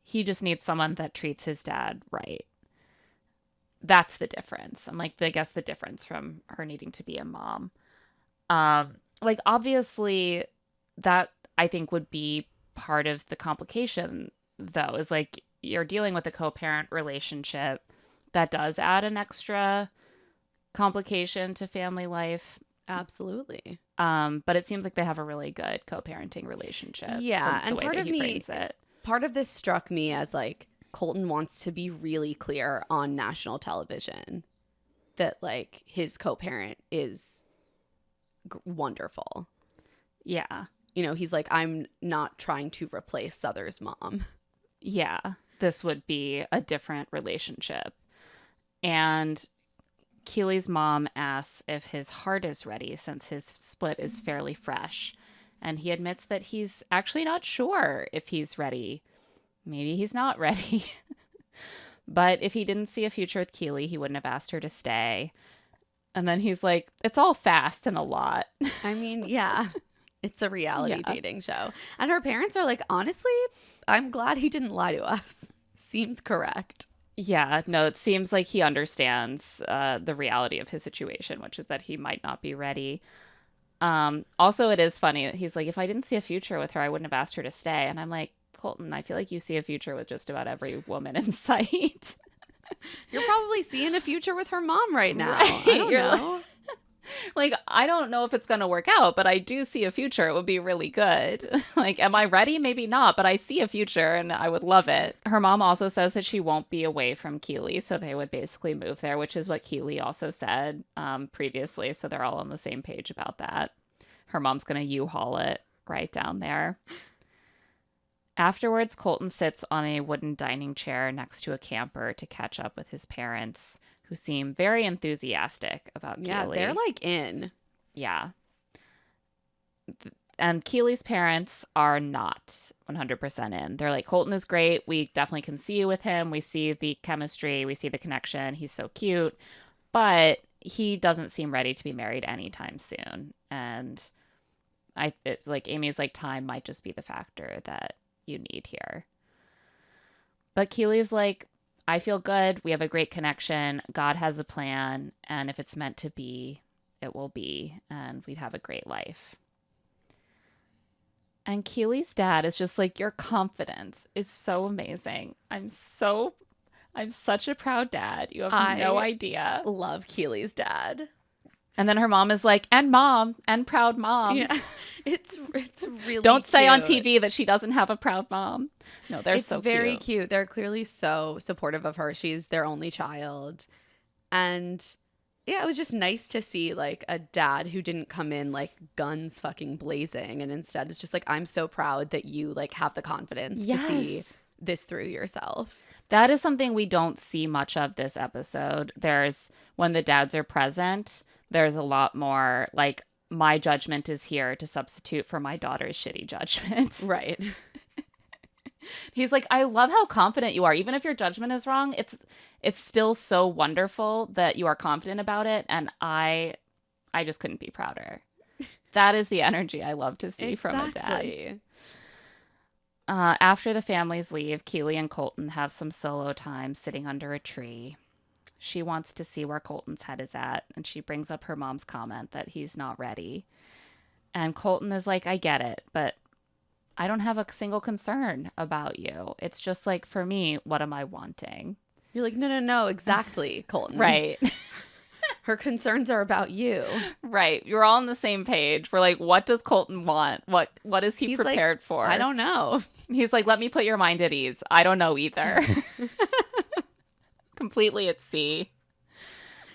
He just needs someone that treats his dad right. That's the difference. I'm like, I guess the difference from her needing to be a mom. Like, obviously, that I think would be part of the complication, though, is like you're dealing with a co-parent relationship that does add an extra complication to family life. Absolutely. But it seems like they have a really good co-parenting relationship. Yeah, from and the way part that of he me- frames it. Part of this struck me as like Colton wants to be really clear on national television that like his co-parent is wonderful. Yeah. You know, he's like, I'm not trying to replace Souther's mom. Yeah. This would be a different relationship. And Keely's mom asks if his heart is ready since his split is fairly fresh. And he admits that he's actually not sure if he's ready. Maybe he's not ready. But if he didn't see a future with Keely, he wouldn't have asked her to stay. And then he's like, it's all fast and a lot. I mean, yeah, it's a reality Yeah. dating show. And her parents are like, honestly, I'm glad he didn't lie to us. Seems correct. Yeah, no, it seems like he understands the reality of his situation, which is that he might not be ready. Also, it is funny. He's like, if I didn't see a future with her, I wouldn't have asked her to stay. And I'm like, Colton, I feel like you see a future with just about every woman in sight. You're probably seeing a future with her mom right now. Right. I don't You're know. Like, I don't know if it's going to work out, but I do see a future. It would be really good. Like, am I ready? Maybe not, but I see a future and I would love it. Her mom also says that she won't be away from Keely, so they would basically move there, which is what Keely also said previously. So they're all on the same page about that. Her mom's going to U-Haul it right down there. Afterwards, Colton sits on a wooden dining chair next to a camper to catch up with his parents, who seem very enthusiastic about Yeah, Keely. they're like in. Yeah. And Keely's parents are not 100% in. They're like, Colton is great. We definitely can see you with him. We see the chemistry. We see the connection. He's so cute. But he doesn't seem ready to be married anytime soon. And like Amy's like, time might just be the factor that you need here. But Keely's like, I feel good. We have a great connection. God has a plan. And if it's meant to be, it will be. And we'd have a great life. And Keely's dad is just like, your confidence is so amazing. I'm such a proud dad. You have no idea. Love Keely's dad. And then her mom is like, and mom, and proud mom. Yeah, it's really Don't say on cute. TV that she doesn't have a proud mom. No, they're It's so very cute. cute. They're clearly so supportive of her. She's their only child. And yeah, it was just nice to see like a dad who didn't come in like guns fucking blazing and instead was just like, I'm so proud that you like have the confidence to see this through yourself. That is something we don't see much of this episode. When the dads are present, there's a lot more like, my judgment is here to substitute for my daughter's shitty judgment. Right. He's like, I love how confident you are. Even if your judgment is wrong, it's still so wonderful that you are confident about it. And I just couldn't be prouder. That is the energy I love to see from a dad. After the families leave, Keely and Colton have some solo time sitting under a tree. She wants to see where Colton's head is at, and she brings up her mom's comment that he's not ready. And Colton is like, I get it, but I don't have a single concern about you. It's just like, for me, what am I wanting? You're like, no, exactly, Colton. Right. Her concerns are about you. Right. You're all on the same page. We're like, what does Colton want? What is he prepared for? I don't know. He's like, let me put your mind at ease. I don't know either. Completely at sea.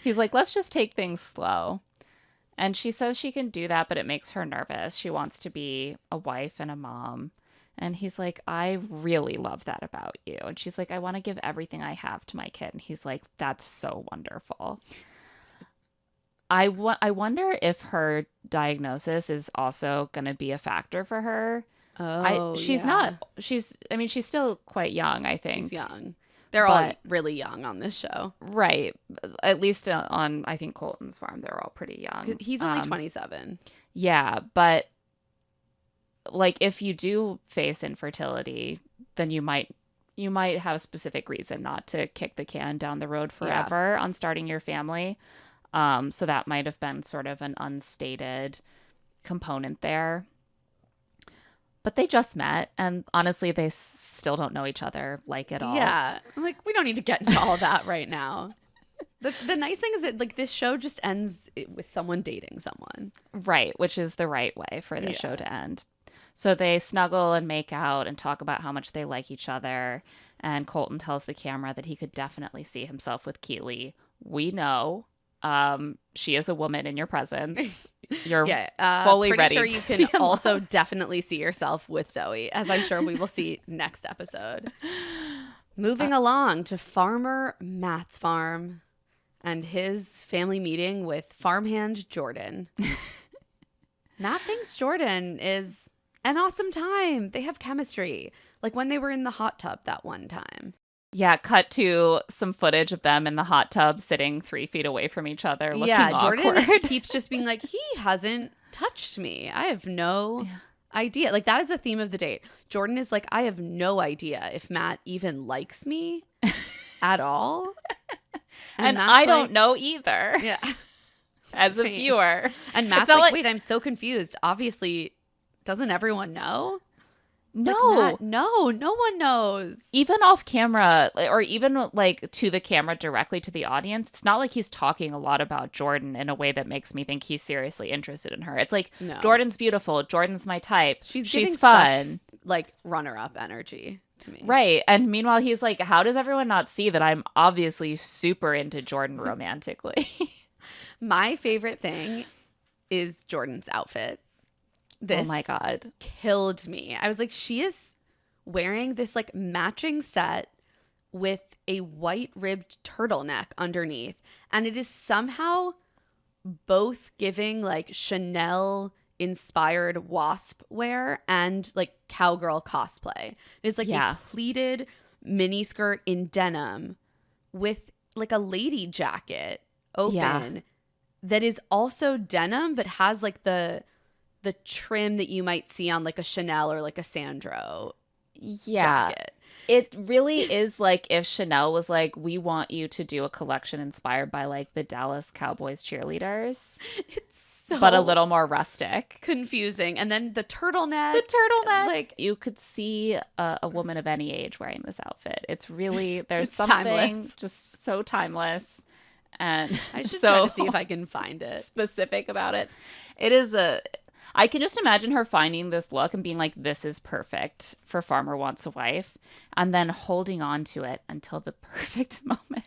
He's like, let's just take things slow. And she says she can do that, but it makes her nervous. She wants to be a wife and a mom. And he's like, I really love that about you. And she's like, I want to give everything I have to my kid. And he's like, that's so wonderful. I wonder if her diagnosis is also going to be a factor for her. She's still quite young, I think. She's young. They're all really young on this show. Right. At least on, I think, Colton's farm, they're all pretty young. He's only 27. Yeah, but like, if you do face infertility, then you might have a specific reason not to kick the can down the road forever on starting your family. So that might have been sort of an unstated component there. But they just met, and honestly, they still don't know each other at all. Yeah, like, we don't need to get into all that right now. The nice thing is that, like, this show just ends with someone dating someone. Right, which is the right way for the show to end. So they snuggle and make out and talk about how much they like each other. And Colton tells the camera that he could definitely see himself with Keely. We know. She is a woman in your presence. You're fully ready. Pretty sure you can also definitely see yourself with Zoe, as I'm sure we will see next episode. Moving along to Farmer Matt's farm and his family meeting with farmhand Jordan. Matt thinks Jordan is an awesome time. They have chemistry, like when they were in the hot tub that one time. Yeah, cut to some footage of them in the hot tub sitting 3 feet away from each other, looking awkward. Jordan keeps just being like, he hasn't touched me. I have no idea. Like, that is the theme of the date. Jordan is like, I have no idea if Matt even likes me at all. And I don't know either. Yeah. As a viewer. And Matt's like, wait, I'm so confused. Obviously, doesn't everyone know? No. Like, no one knows. Even off camera, or even like to the camera directly to the audience, it's not like he's talking a lot about Jordan in a way that makes me think he's seriously interested in her. It's like, Jordan's beautiful. Jordan's my type. She's fun. Such, like, runner-up energy to me. Right. And meanwhile, he's like, how does everyone not see that I'm obviously super into Jordan romantically? My favorite thing is Jordan's outfit. This, oh my God, killed me. I was like, she is wearing this like matching set with a white ribbed turtleneck underneath. And it is somehow both giving like Chanel inspired wasp wear and like cowgirl cosplay. It's like a pleated mini skirt in denim with like a lady jacket open that is also denim, but has like the trim that you might see on like a Chanel or like a Sandro jacket. It really is like if Chanel was like, we want you to do a collection inspired by like the Dallas Cowboys cheerleaders. It's so but a little more rustic. Confusing. And then the turtleneck. Like, you could see a woman of any age wearing this outfit. It's really, there's something timeless. Just so timeless. And I should so try to see if I can find it. Specific about it. It is I can just imagine her finding this look and being like, this is perfect for Farmer Wants a Wife, and then holding on to it until the perfect moment.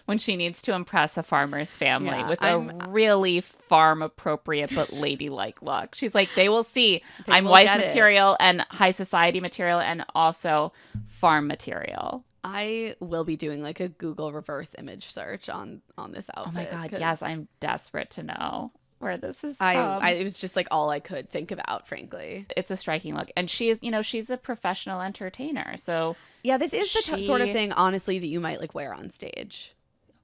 when she needs to impress a farmer's family Yeah, with a really farm appropriate but ladylike look. She's like, they will see I'm will wife get it. material and high society material and also farm material. I will be doing like a Google reverse image search on this outfit. Oh my God, 'cause yes, I'm desperate to know where this is from. it was just like all I could think about, frankly. It's a striking look. And she is, she's a professional entertainer. So Yeah, this is the sort of She- thing, honestly, that you might like wear on stage.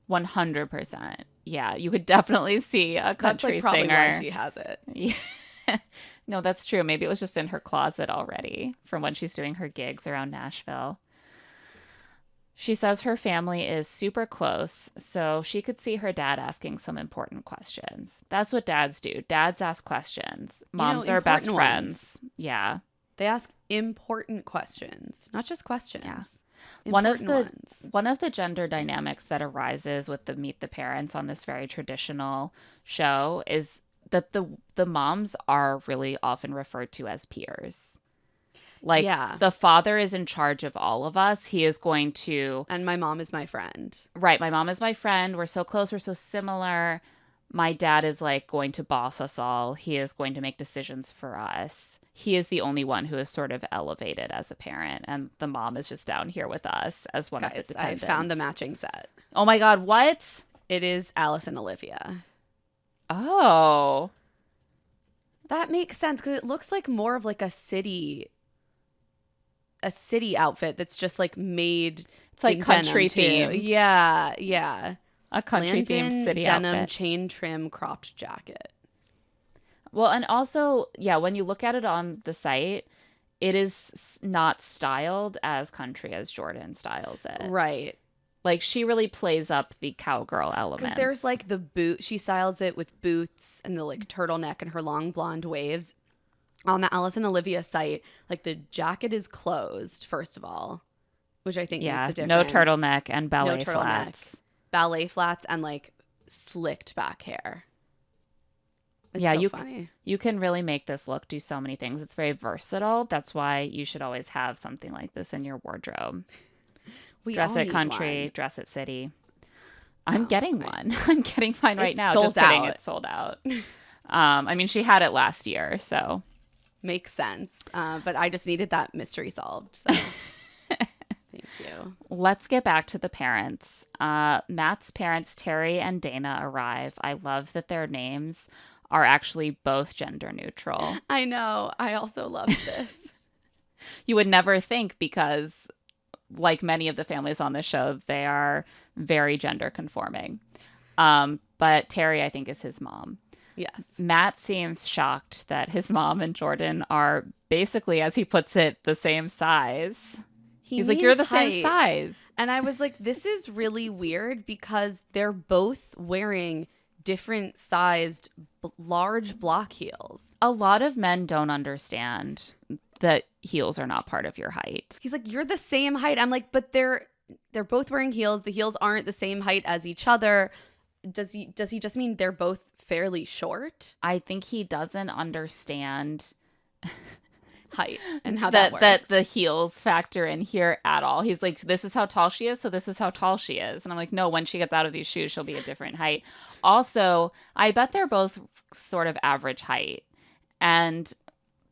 100%. Yeah, you could definitely see a That's country like probably singer. why she has it. Yeah. No, that's true. Maybe it was just in her closet already from when she's doing her gigs around Nashville. She says her family is super close, so she could see her dad asking some important questions. That's what dads do. Dads ask questions. Moms are best important friends. Yeah. They ask important questions, not just questions. Yeah. Important ones. One of the gender dynamics that arises with the Meet the Parents on this very traditional show is that the moms are really often referred to as peers. Like, Yeah. the father is in charge of all of us. He is going to, And my mom is my friend. right, my mom is my friend. We're so close. We're so similar. My dad is like going to boss us all. He is going to make decisions for us. He is the only one who is sort of elevated as a parent. And the mom is just down here with us as one of Guys, the I dependents. found the matching set. Oh my God, what? It is Alice and Olivia. Oh. That makes sense because it looks like more of like a city outfit that's just like made. It's like in country denim, too. themed. Yeah. A country themed Landon city denim outfit. chain trim cropped jacket. Well, and also, yeah, when you look at it on the site, it is not styled as country as Jordan styles it. Right. Like, she really plays up the cowgirl element. Because there's like the boot. She styles it with boots and the like turtleneck and her long blonde waves. On the Alice and Olivia site, like the jacket is closed, first of all, which I think makes a no difference. turtleneck and ballet No turtleneck. flats. Ballet flats and like slicked back hair. It's Yeah, so you funny. you can really make this look do so many things. It's very versatile. That's why you should always have something like this in your wardrobe. We Dress all it need country, one. dress it city. I'm Oh, getting right. one. I'm getting mine right It's now. sold Just kidding, out. it's sold out. I mean, she had it last year, so Makes sense. But I just needed that mystery solved. So. Thank you. let's get back to the parents. Matt's parents, Terry and Dana, arrive. I love that their names are actually both gender neutral. I know. I also loved this. You would never think because, like many of the families on the show, they are very gender conforming. But Terry, I think, is his mom. Yes. Matt seems shocked that his mom and Jordan are basically, as he puts it, the same size. He's like, you're the means same height. size. And I was like, this is really weird because they're both wearing different sized large block heels. A lot of men don't understand that heels are not part of your height. He's like, you're the same height. I'm like, but they're both wearing heels. The heels aren't the same height as each other. Does he just mean they're both fairly short? I think he doesn't understand Height and how that works. that the heels factor in here at all. He's like, this is how tall she is, so this is how tall she is. And I'm like, no, when she gets out of these shoes, she'll be a different height. Also, I bet they're both sort of average height. And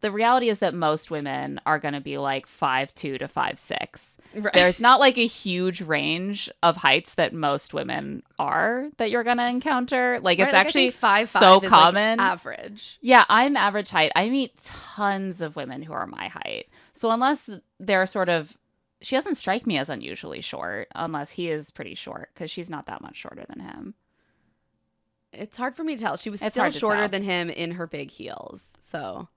the reality is that most women are going to be like 5'2" to 5'6". Right. There's not like a huge range of heights that most women are that you're going to encounter. Like, it's Right, actually 5'5" so is, like, common. average. Yeah, I'm average height. I meet tons of women who are my height. So unless they're sort of, she doesn't strike me as unusually short, unless he is pretty short, because she's not that much shorter than him. It's hard for me to tell. She was It's still hard to shorter tell. than him in her big heels. So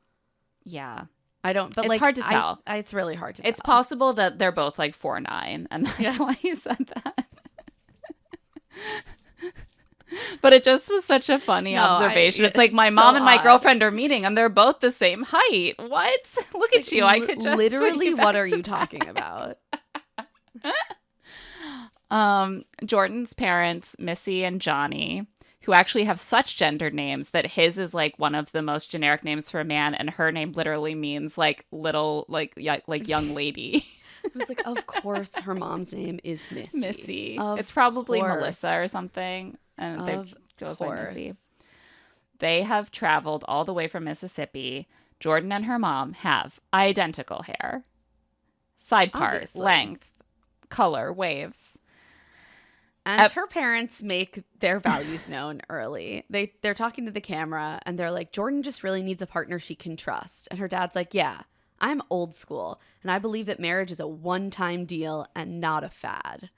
Yeah. I don't, but It's like, hard to tell. It's really hard to It's tell. possible that they're both like 4'9", and that's Yeah. why he said that. But it just was such a funny No, observation. It's like it's my so mom and my odd. girlfriend are meeting, and they're both the same height. What? Look at you. I could just literally. piggyback What are to you talking about? Jordan's parents, Missy and Johnny, who actually have such gendered names that his is like one of the most generic names for a man, and her name literally means like little, like young lady. I was like, of course her mom's name is Missy. Missy. Of It's probably course. Melissa or something. And they Of goes by Missy. course. They have traveled all the way from Mississippi. Jordan and her mom have identical hair, side part, Obviously. length, color, waves. And her parents make their values known early. They're talking to the camera and they're like, Jordan just really needs a partner she can trust. And her dad's like, yeah, I'm old school. And I believe that marriage is a one-time deal and not a fad.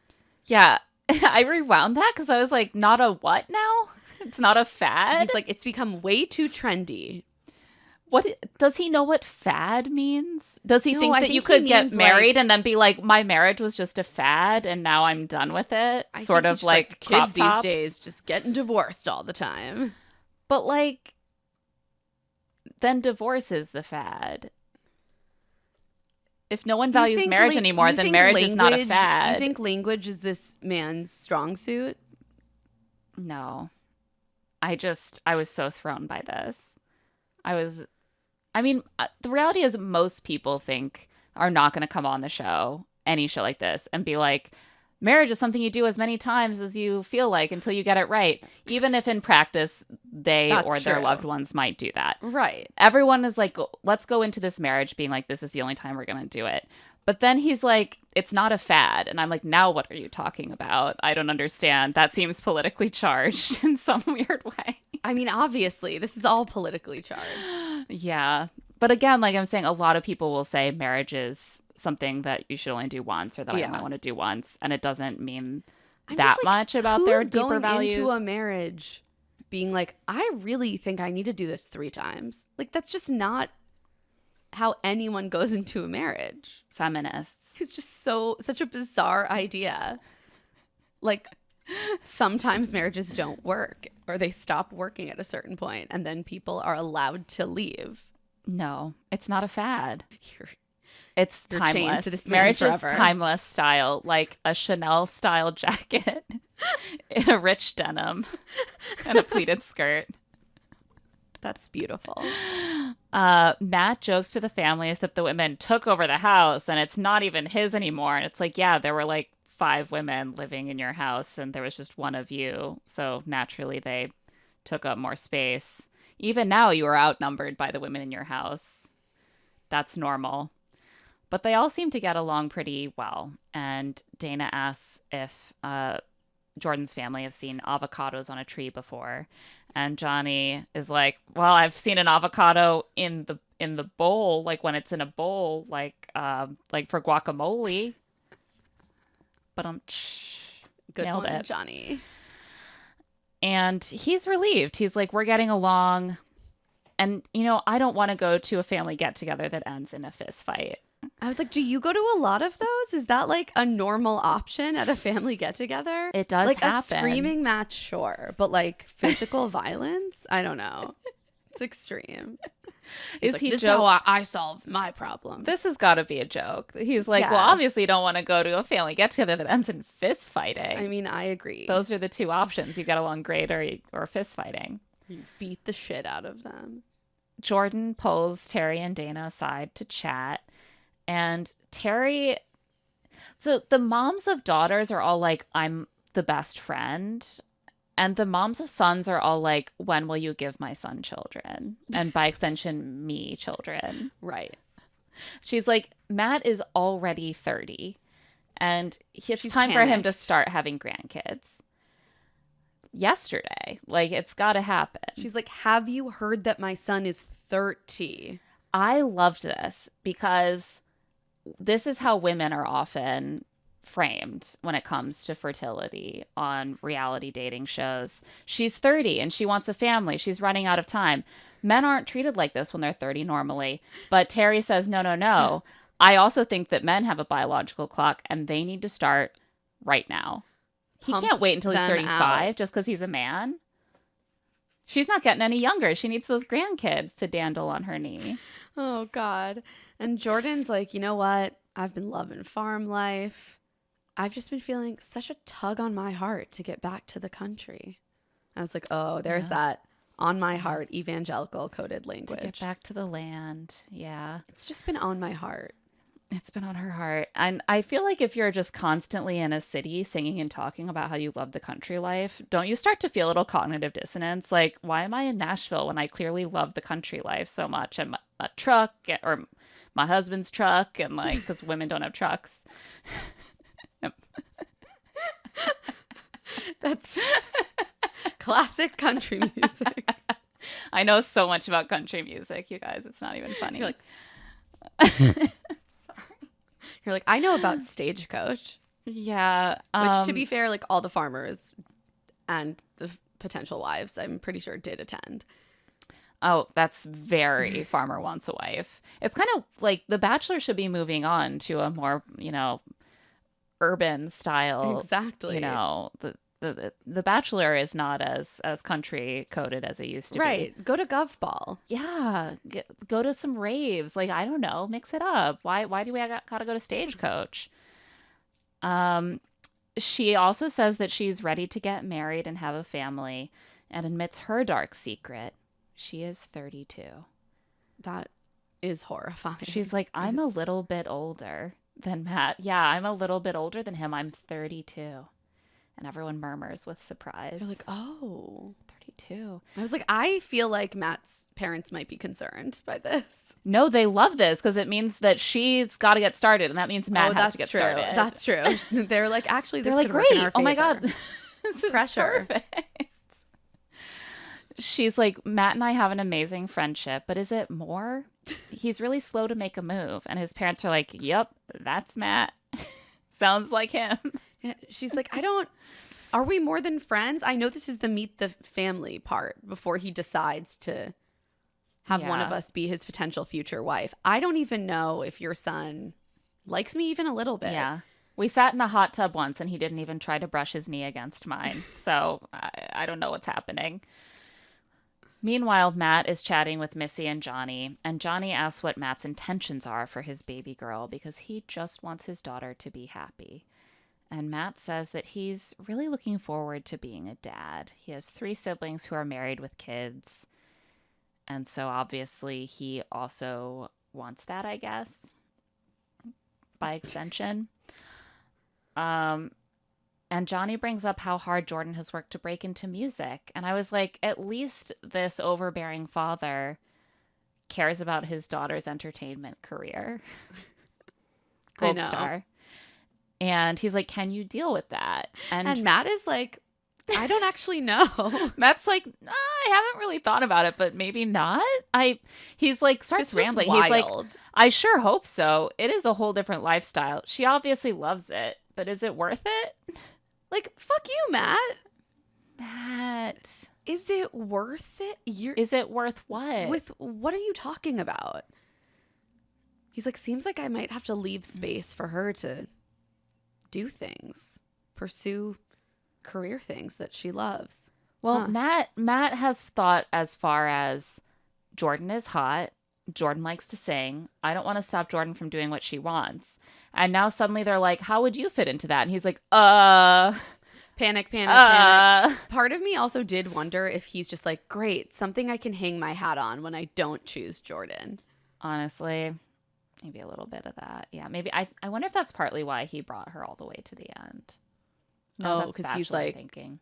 Yeah, I rewound that because I was like, not a what now? It's not a fad? He's like, it's become way too trendy. What does he know what fad means? Does he No, think I that think you he could get means, married like- and then be like, my marriage was just a fad and now I'm done with it? I Sort think of he's just like kids crop these tops. days just getting divorced all the time. But like, then divorce is the fad. If no one You values think marriage anymore, you then think marriage is not a language- fad. You think language is this man's strong suit? No. I was so thrown by this. The reality is most people are not going to come on the show, any show like this, and be like, marriage is something you do as many times as you feel like until you get it right. Even if in practice they That's or their true. loved ones might do that. Right. Everyone is like, let's go into this marriage being like, this is the only time we're going to do it. But then he's like, it's not a fad. And I'm like, now what are you talking about? I don't understand. That seems politically charged in some weird way. I mean, obviously, this is all politically charged. Yeah. But again, like I'm saying, a lot of people will say marriage is something that you should only do once or that I only want to do once. And it doesn't mean I'm that just like, much about their who's deeper going values. into a marriage being like, I really think I need to do this 3 times. Like, that's just not how anyone goes into a marriage. Feminists. It's just such a bizarre idea. Like, sometimes marriages don't work or they stop working at a certain point and then people are allowed to leave. No, it's not a fad. You're It's You're chained timeless. to this man Marriage is forever. timeless style, like a Chanel style jacket in a rich denim and a pleated skirt. That's beautiful. Matt jokes to the families that the women took over the house and it's not even his anymore. And it's like, yeah, there were like 5 women living in your house and there was just one of you. So naturally they took up more space. Even now you are outnumbered by the women in your house. That's normal. But they all seem to get along pretty well. And Dana asks if Jordan's family have seen avocados on a tree before. And Johnny is like, well, I've seen an avocado in the bowl, like when it's in a bowl, like for guacamole. But Good nailed one, it. Johnny. And he's relieved. He's like, we're getting along. And, I don't want to go to a family get-together that ends in a fist fight. I was like, do you go to a lot of those? Is that like a normal option at a family get-together? It does like happen. a screaming match, sure. But like physical violence? I don't know. It's extreme. Is Like, he this is how I solve my problem. This has got to be a joke. He's like, well, Yes. obviously you don't want to go to a family get-together that ends in fist fighting. I mean, I agree. Those are the 2 options. You get along great or fist fighting. You beat the shit out of them. Jordan pulls Terry and Dana aside to chat. And Terry, so the moms of daughters are all like, I'm the best friend. And the moms of sons are all like, when will you give my son children? And by extension, me children. Right. She's like, Matt is already 30. And it's She's time for him panicked. to start having grandkids. Yesterday. Like, it's got to happen. She's like, have you heard that my son is 30? I loved this because this is how women are often framed when it comes to fertility on reality dating shows. She's 30 and she wants a family. She's running out of time. Men aren't treated like this when they're 30 normally. But Terry says, no. I also think that men have a biological clock and they need to start right now. He Pump can't wait until he's them 35 out. just because he's a man. She's not getting any younger. She needs those grandkids to dandle on her knee. Oh, God. And Jordan's like, you know what? I've been loving farm life. I've just been feeling such a tug on my heart to get back to the country. I was like, oh, there's that on my heart evangelical coded language. To get back to the land. Yeah. It's just been on my heart. It's been on her heart. And I feel like if you're just constantly in a city singing and talking about how you love the country life, don't you start to feel a little cognitive dissonance? Like, why am I in Nashville when I clearly love the country life so much? And a truck or my husband's truck, and like, because women don't have trucks. That's classic country music. I know so much about country music, you guys. It's not even funny. You're like, I know about Stagecoach. Yeah. Which, to be fair, like all the farmers and the potential wives, I'm pretty sure did attend. Oh, that's very Farmer Wants a Wife. It's kind of like The Bachelor should be moving on to a more, urban style. Exactly. The Bachelor is not as country coded as it used to be. Right. Go to Gov Ball. Yeah. Go to some raves. Like, I don't know. Mix it up. Why do we gotta go to Stagecoach? She also says that she's ready to get married and have a family, and admits her dark secret. She is 32. That is horrifying. She's like, I'm a little bit older than Matt. Yeah, I'm a little bit older than him. I'm 32. And everyone murmurs with surprise. You're like, oh. 32. I was like, I feel like Matt's parents might be concerned by this. No, they love this because it means that she's got to get started. And that means Matt has to get started. That's true. They're like, actually, this They're like, could work in great. our Oh my favor. God. This is Pressure. perfect. She's like, Matt and I have an amazing friendship, but is it more? He's really slow to make a move. And his parents are like, yep, that's Matt. Sounds like him. Yeah, she's like, are we more than friends? I know this is the meet the family part before he decides to have one of us be his potential future wife. I don't even know if your son likes me even a little bit. Yeah. We sat in a hot tub once and he didn't even try to brush his knee against mine. So I don't know what's happening. Meanwhile, Matt is chatting with Missy and Johnny asks what Matt's intentions are for his baby girl because he just wants his daughter to be happy. And Matt says that he's really looking forward to being a dad. He has 3 siblings who are married with kids. And so obviously he also wants that, I guess, by extension. And Johnny brings up how hard Jordan has worked to break into music. And I was like, at least this overbearing father cares about his daughter's entertainment career. Gold star. And he's like, can you deal with that? And Matt is like, I don't actually know. Matt's like, I haven't really thought about it, but maybe not. He's like, starts rambling. He's like, I sure hope so. It is a whole different lifestyle. She obviously loves it, but is it worth it? Like, fuck you, Matt. Matt. Is it worth it? Is it worth what? With what are you talking about? He's like, seems like I might have to leave space for her to do things, pursue career things that she loves. Well, Matt has thought as far as Jordan is hot. Jordan likes to sing. I don't want to stop Jordan from doing what she wants. And now suddenly they're like, how would you fit into that? And he's like, Panic. Part of me also did wonder if he's just like, great, something I can hang my hat on when I don't choose Jordan. Honestly, maybe a little bit of that. Yeah, maybe. I wonder if that's partly why he brought her all the way to the end. No, because he's like thinking.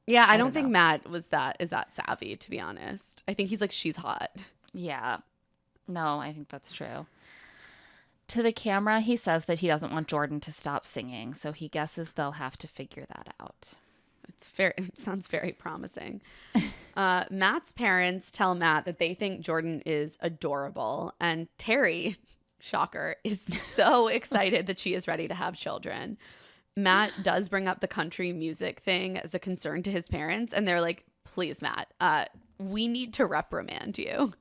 Yeah, I don't think Matt is that savvy, to be honest. I think he's like, she's hot. Yeah. No, I think that's true. To the camera, he says that he doesn't want Jordan to stop singing, so he guesses they'll have to figure that out. It sounds very promising. Matt's parents tell Matt that they think Jordan is adorable, and Terry, shocker, is so excited that she is ready to have children. Matt does bring up the country music thing as a concern to his parents, and they're like, please, Matt, we need to reprimand you.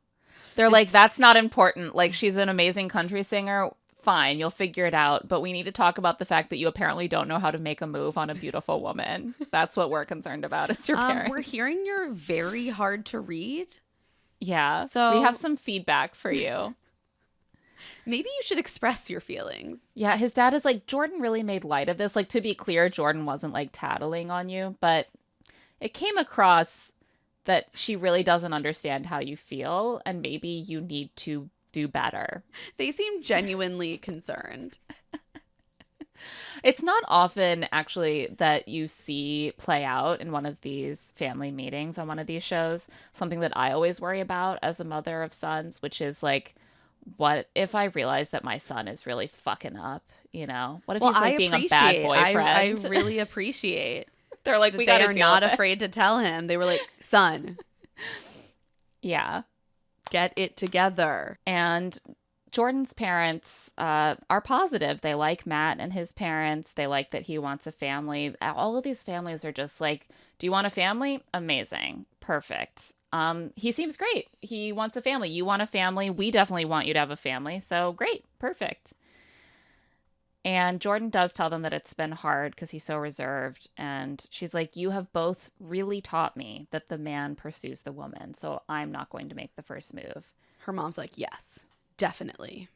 They're like, that's not important. Like, she's an amazing country singer. Fine, you'll figure it out. But we need to talk about the fact that you apparently don't know how to make a move on a beautiful woman. That's what we're concerned about as your parents. We're hearing you're very hard to read. Yeah, so we have some feedback for you. Maybe you should express your feelings. Yeah, his dad is like, Jordan really made light of this. Like, to be clear, Jordan wasn't like tattling on you, but it came across that she really doesn't understand how you feel, and maybe you need to do better. They seem genuinely concerned. It's not often, actually, that you see play out in one of these family meetings on one of these shows. Something that I always worry about as a mother of sons, which is like, what if I realize that my son is really fucking up? You know, what if he's like being a bad boyfriend? I really appreciate. They're like, we they gotta are deal not with afraid this. to tell him. They were like, son, Yeah. get it together. And Jordan's parents are positive. They like Matt and his parents. They like that he wants a family. All of these families are just like, do you want a family? Amazing. Perfect. He seems great. He wants a family. You want a family. We definitely want you to have a family. So great. Perfect. And Jordan does tell them that it's been hard because he's so reserved. And she's like, you have both really taught me that the man pursues the woman. So I'm not going to make the first move. Her mom's like, yes, definitely.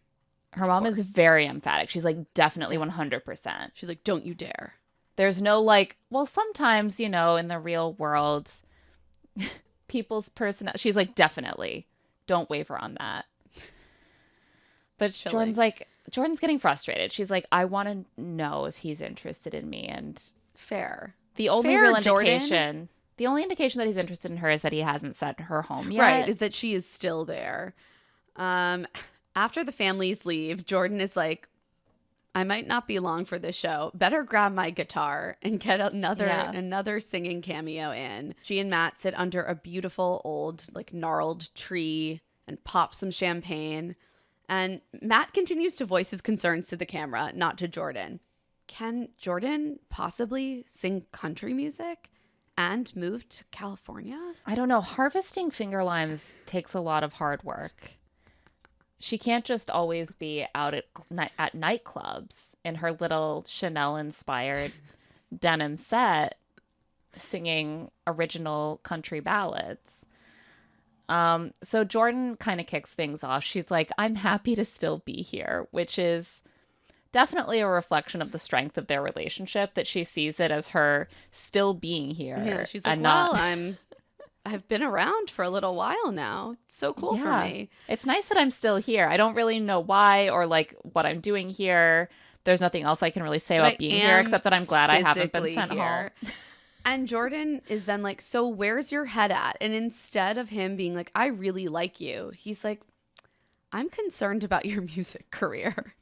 Her mom is course. very emphatic. She's like, definitely 100%. She's like, don't you dare. There's no like, well, sometimes, you know, in the real world, people's personality. She's like, definitely. Don't waver on that. But Chilling. Jordan's getting frustrated. She's like, I want to know if he's interested in me. And Fair. the only Fair, real Jordan. indication, the only indication that he's interested in her is that he hasn't sent her home yet. Right, is that she is still there. After the families leave, Jordan is like, I might not be long for this show. Better grab my guitar and get another singing cameo in. She and Matt sit under a beautiful old, like, gnarled tree and pop some champagne. And Matt continues to voice his concerns to the camera, not to Jordan. Can Jordan possibly sing country music and move to California? I don't know. Harvesting finger limes takes a lot of hard work. She can't just always be out at nightclubs in her little Chanel-inspired denim set singing original country ballads. So Jordan kind of kicks things off. She's like, I'm happy to still be here, which is definitely a reflection of the strength of their relationship, that she sees it as her still being here. Yeah, she's like, and well, not... I've been around for a little while now. It's so cool for me. It's nice that I'm still here. I don't really know why or like what I'm doing here. There's nothing else I can really say about being here except that I'm glad I haven't been sent home. And Jordan is then like, so where's your head at? And instead of him being like, I really like you, he's like, I'm concerned about your music career.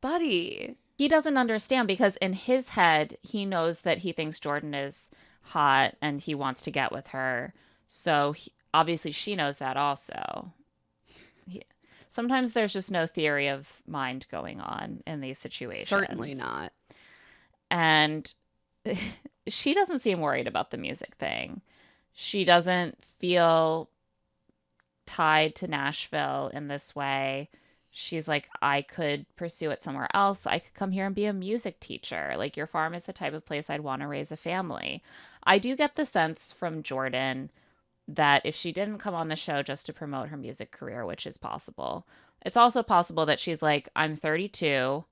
Buddy. He doesn't understand because in his head, he knows that he thinks Jordan is hot and he wants to get with her. So obviously she knows that also. Sometimes there's just no theory of mind going on in these situations. Certainly not. And she doesn't seem worried about the music thing. She doesn't feel tied to Nashville in this way. She's like, I could pursue it somewhere else. I could come here and be a music teacher. Like, your farm is the type of place I'd want to raise a family. I do get the sense from Jordan that if she didn't come on the show just to promote her music career, which is possible, it's also possible that she's like, I'm 32.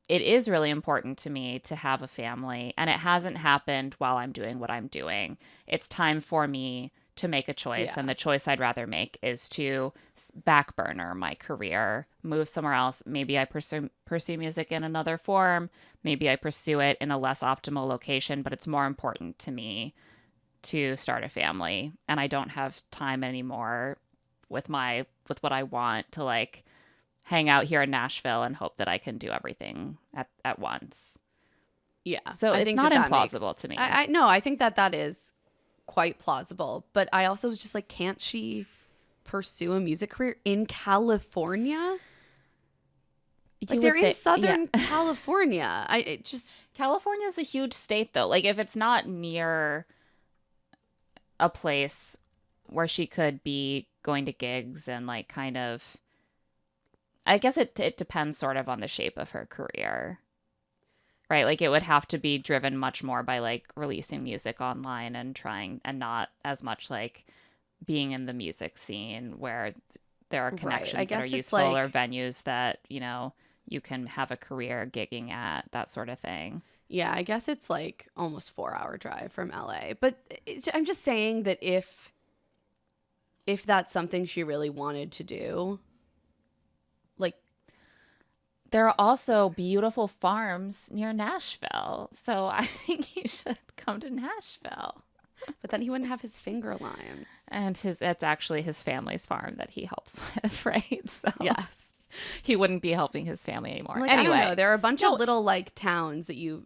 It is really important to me to have a family, and it hasn't happened while I'm doing what I'm doing. It's time for me to make a choice, and the choice I'd rather make is to back burner my career, move somewhere else. Maybe I pursue music in another form. Maybe I pursue it in a less optimal location, but it's more important to me to start a family, and I don't have time anymore with what I want to like hang out here in Nashville and hope that I can do everything at once. Yeah. So it's not implausible to me. I think that is quite plausible. But I also was just like, can't she pursue a music career in California? Like, they're in Southern California. California is a huge state, though. Like, if it's not near a place where she could be going to gigs and like kind of, I guess it depends sort of on the shape of her career, right? Like, it would have to be driven much more by like releasing music online and trying, and not as much like being in the music scene where there are connections that are useful, or venues that, you know, you can have a career gigging at, that sort of thing. Yeah, I guess it's like almost 4-hour drive from LA. But I'm just saying that if if that's something she really wanted to do. Like, there are also beautiful farms near Nashville. So I think he should come to Nashville. but then he wouldn't have his finger limes. And that's actually his family's farm that he helps with, right? So Yes. he wouldn't be helping his family anymore. Like, Anyway, I don't know. There are a bunch of little like towns that you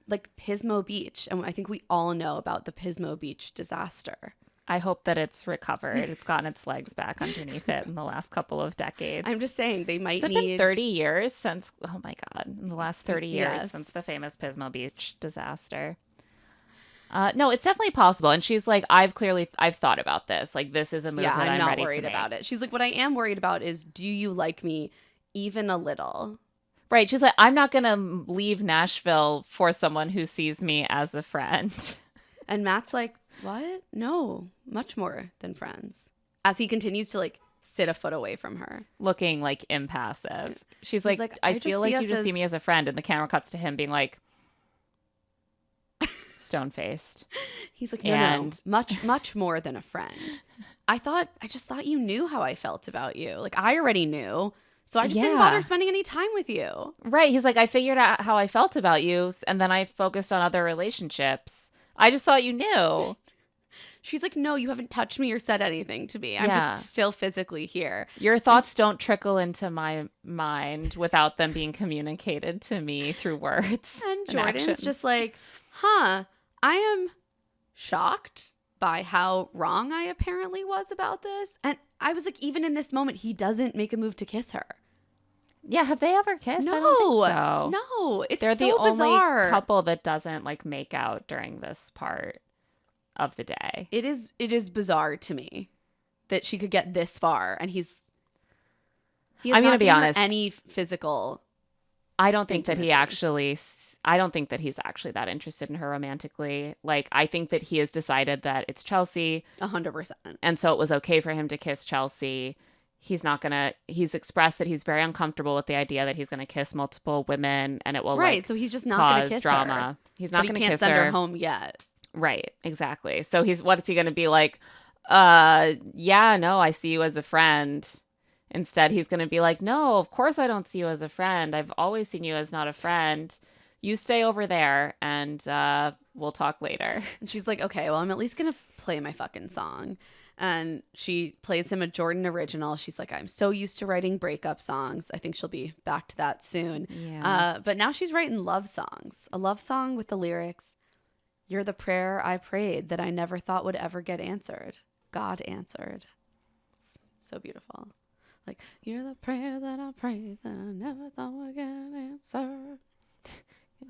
like Pismo Beach. And I think we all know about the Pismo Beach disaster. I hope that it's recovered. It's gotten its legs back underneath it in the last couple of decades. I'm just saying they might Has it need been 30 years since, oh my God, in the last 30 years Yes. since the famous Pismo Beach disaster. No, it's definitely possible. And she's like, I've thought about this. Like, this is a move Yeah, that I'm I'm not ready worried to about make. it. She's like, what I am worried about is, do you like me even a little? Right. She's like, I'm not going to leave Nashville for someone who sees me as a friend. And Matt's like, what? No, much more than friends. As he continues to like sit a foot away from her. Looking like impassive. She's He's like, like, I I feel just like see you us just see me as- as a friend. And the camera cuts to him being like, stone-faced. He's like, no, And- no, much more than a friend. I just thought you knew how I felt about you. Like, I already knew. So I just didn't Yeah. bother spending any time with you. Right. He's like, I figured out how I felt about you, and then I focused on other relationships. I just thought you knew. She's like, no, you haven't touched me or said anything to me. I'm Yeah. just still physically here. Your thoughts don't trickle into my mind without them being communicated to me through words. And and Jordan's actions. just like, I am shocked by how wrong I apparently was about this. And I was like, even in this moment, he doesn't make a move to kiss her. Yeah, have they ever kissed? No, I don't think so. no, it's They're so the bizarre. only couple that doesn't like make out during this part of the day. It is bizarre to me that she could get this far, and he has I'm gonna not be given her honest. any physical. I don't think that Intimacy. I don't think that he's actually that interested in her romantically. Like, I think that he has decided that it's Chelsea, 100%. and so it was okay for him to kiss Chelsea. He's expressed that he's very uncomfortable with the idea that he's gonna kiss multiple women, and it will Right, like so he's just not going cause to kiss drama. her. He's But not he gonna can't kiss send her. her home yet. Right, exactly. So what's he gonna be like? Yeah, no, I see you as a friend. Instead, he's gonna be like, no, of course I don't see you as a friend. I've always seen you as not a friend. You stay over there, and we'll talk later. And she's like, okay, well, I'm at least going to play my fucking song. And she plays him a Jordan original. She's like, I'm so used to writing breakup songs. I think she'll be back to that soon. Yeah. But now she's writing love songs. A love song with the lyrics, you're the prayer I prayed that I never thought would ever get answered. God answered. It's so beautiful. Like, you're the prayer that I prayed that I never thought would get answered.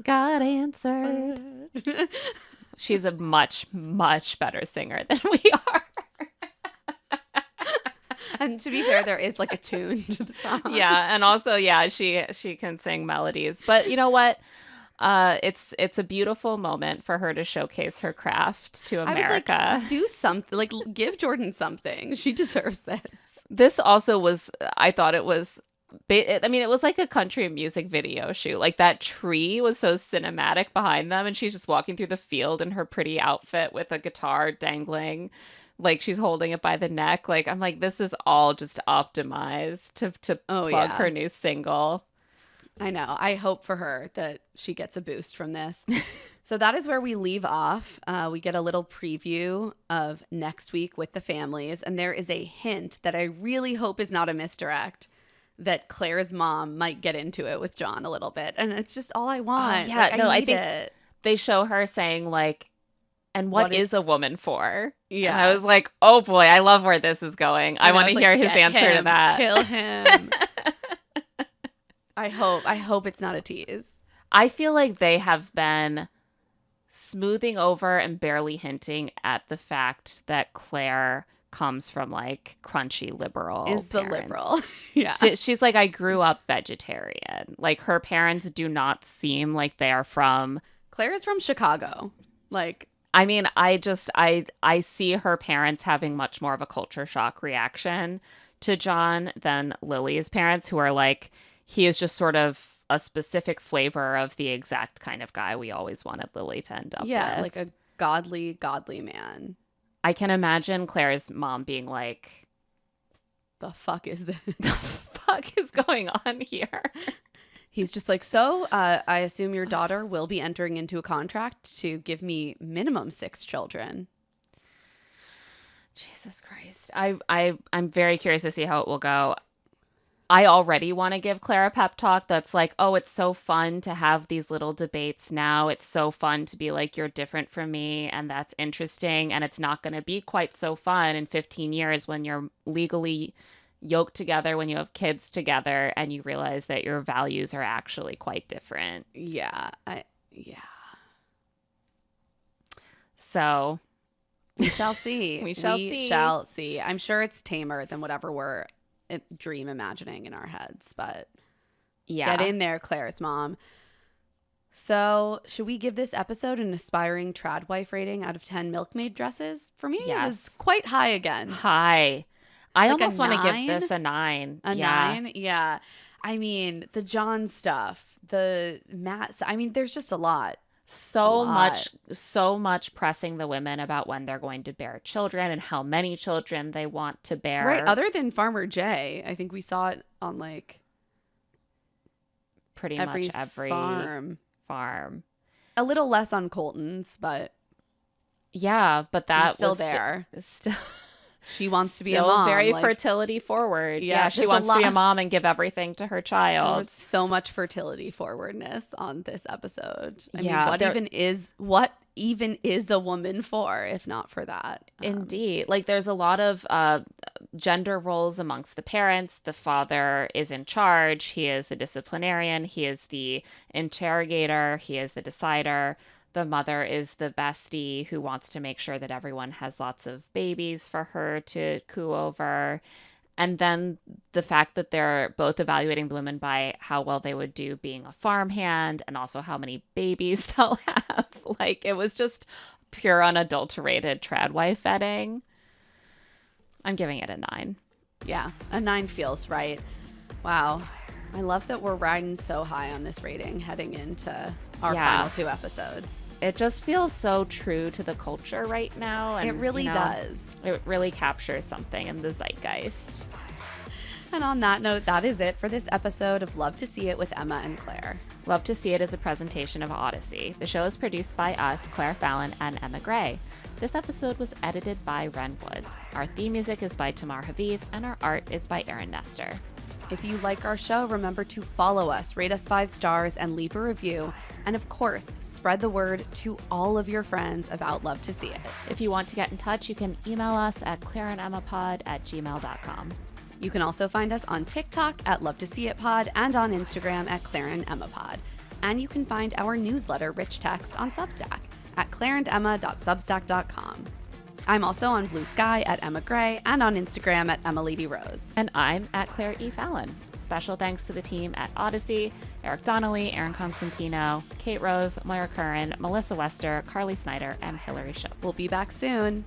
God answered. She's a much, much better singer than we are. And to be fair, there is like a tune to the song. Yeah, and also, yeah, she can sing melodies. But you know what? It's a beautiful moment for her to showcase her craft to America. I was like, do something. Like, give Jordan something. She deserves this. This also was, I thought it was, I mean, it was like a country music video shoot. Like, that tree was so cinematic behind them, and she's just walking through the field in her pretty outfit with a guitar dangling, like she's holding it by the neck. Like, I'm like, this is all just optimized to plug her new single. I know. I hope for her that she gets a boost from this. So that is where we leave off. We get a little preview of next week with the families. And there is a hint that I really hope is not a misdirect that Claire's mom might get into it with John a little bit. And it's just all I want. Yeah, Like, no, I need think it. they show her saying, like, and what is a woman for? Yeah. And I was like, oh boy, I love where this is going. I want to hear his "Get answer to him, that. Kill him. I hope it's not a tease. I feel like they have been smoothing over and barely hinting at the fact that Claire comes from like crunchy liberal Is the parents. liberal. Yeah. She's like, I grew up vegetarian. Like, her parents do not seem like they are from, Claire is from Chicago. Like, I mean, I see her parents having much more of a culture shock reaction to John than Lily's parents, who are like, he is just sort of a specific flavor of the exact kind of guy we always wanted Lily to end up with. yeah, like a godly man. I can imagine Claire's mom being like, The fuck is this? the fuck is going on here? He's just like, so I assume your daughter will be entering into a contract to give me minimum 6 children. Jesus Christ. I'm very curious to see how it will go. I already want to give Claire a pep talk that's like, oh, it's so fun to have these little debates now. It's so fun to be like, you're different from me, and that's interesting. And it's not going to be quite so fun in 15 years when you're legally yoked together, when you have kids together, and you realize that your values are actually quite different. Yeah. So We shall see. We shall see. Shall see. I'm sure it's tamer than whatever we're dream imagining in our heads, but yeah. get in there, Claire's mom. So should we give this episode an aspiring tradwife rating out of 10 milkmaid dresses? For me, Yes. it was quite high again. Hi. I Like a almost want to give 9? this a 9. A Yeah. 9? Yeah. I mean, the John stuff, the Matt. I mean, there's just a lot. So lot. much pressing the women about when they're going to bear children and how many children they want to bear. Right. Other than Farmer Jay, I think we saw it on like pretty every much every farm. A little less on Colton's, but Yeah, but that he's still was there. Still She wants to be a still mom. very like, fertility forward. Yeah, Yeah, she there's a wants to be a lot- mom and give everything to her there child. was so much fertility forwardness on this episode. I Yeah, mean, what even is a woman for if not for that? Indeed. Like there's a lot of gender roles amongst the parents. The father is in charge. He is the disciplinarian. He is the interrogator. He is the decider. The mother is the bestie who wants to make sure that everyone has lots of babies for her to coo over. And then the fact that they're both evaluating the women by how well they would do being a farmhand and also how many babies they'll have. Like, it was just pure unadulterated tradwife vetting. I'm giving it a 9. Yeah, a 9 feels right. Wow. I love that we're riding so high on this rating heading into our final 2 episodes. It just feels so true to the culture right now. And, It really you know, does. It really captures something in the zeitgeist. And on that note, that is it for this episode of Love to See It with Emma and Claire. Love to See It as a presentation of Odyssey. The show is produced by us, Claire Fallon and Emma Gray. This episode was edited by Ren Woods. Our theme music is by Tamar Haviv, and our art is by Aaron Nestor. If you like our show, remember to follow us, rate us 5 stars, and leave a review. And of course, spread the word to all of your friends about Love to See It. If you want to get in touch, you can email us at claireandemmapod@gmail.com. You can also find us on TikTok at Love to See It Pod and on Instagram at Claire and Emma Pod. And you can find our newsletter, Rich Text, on Substack at claireandemma.substack.com. I'm also on Blue Sky at Emma Gray and on Instagram at EmmaLadyRose. And I'm at Claire E. Fallon. Special thanks to the team at Odyssey, Eric Donnelly, Aaron Constantino, Kate Rose, Moira Curran, Melissa Wester, Carly Snyder, and Hillary Shook. We'll be back soon.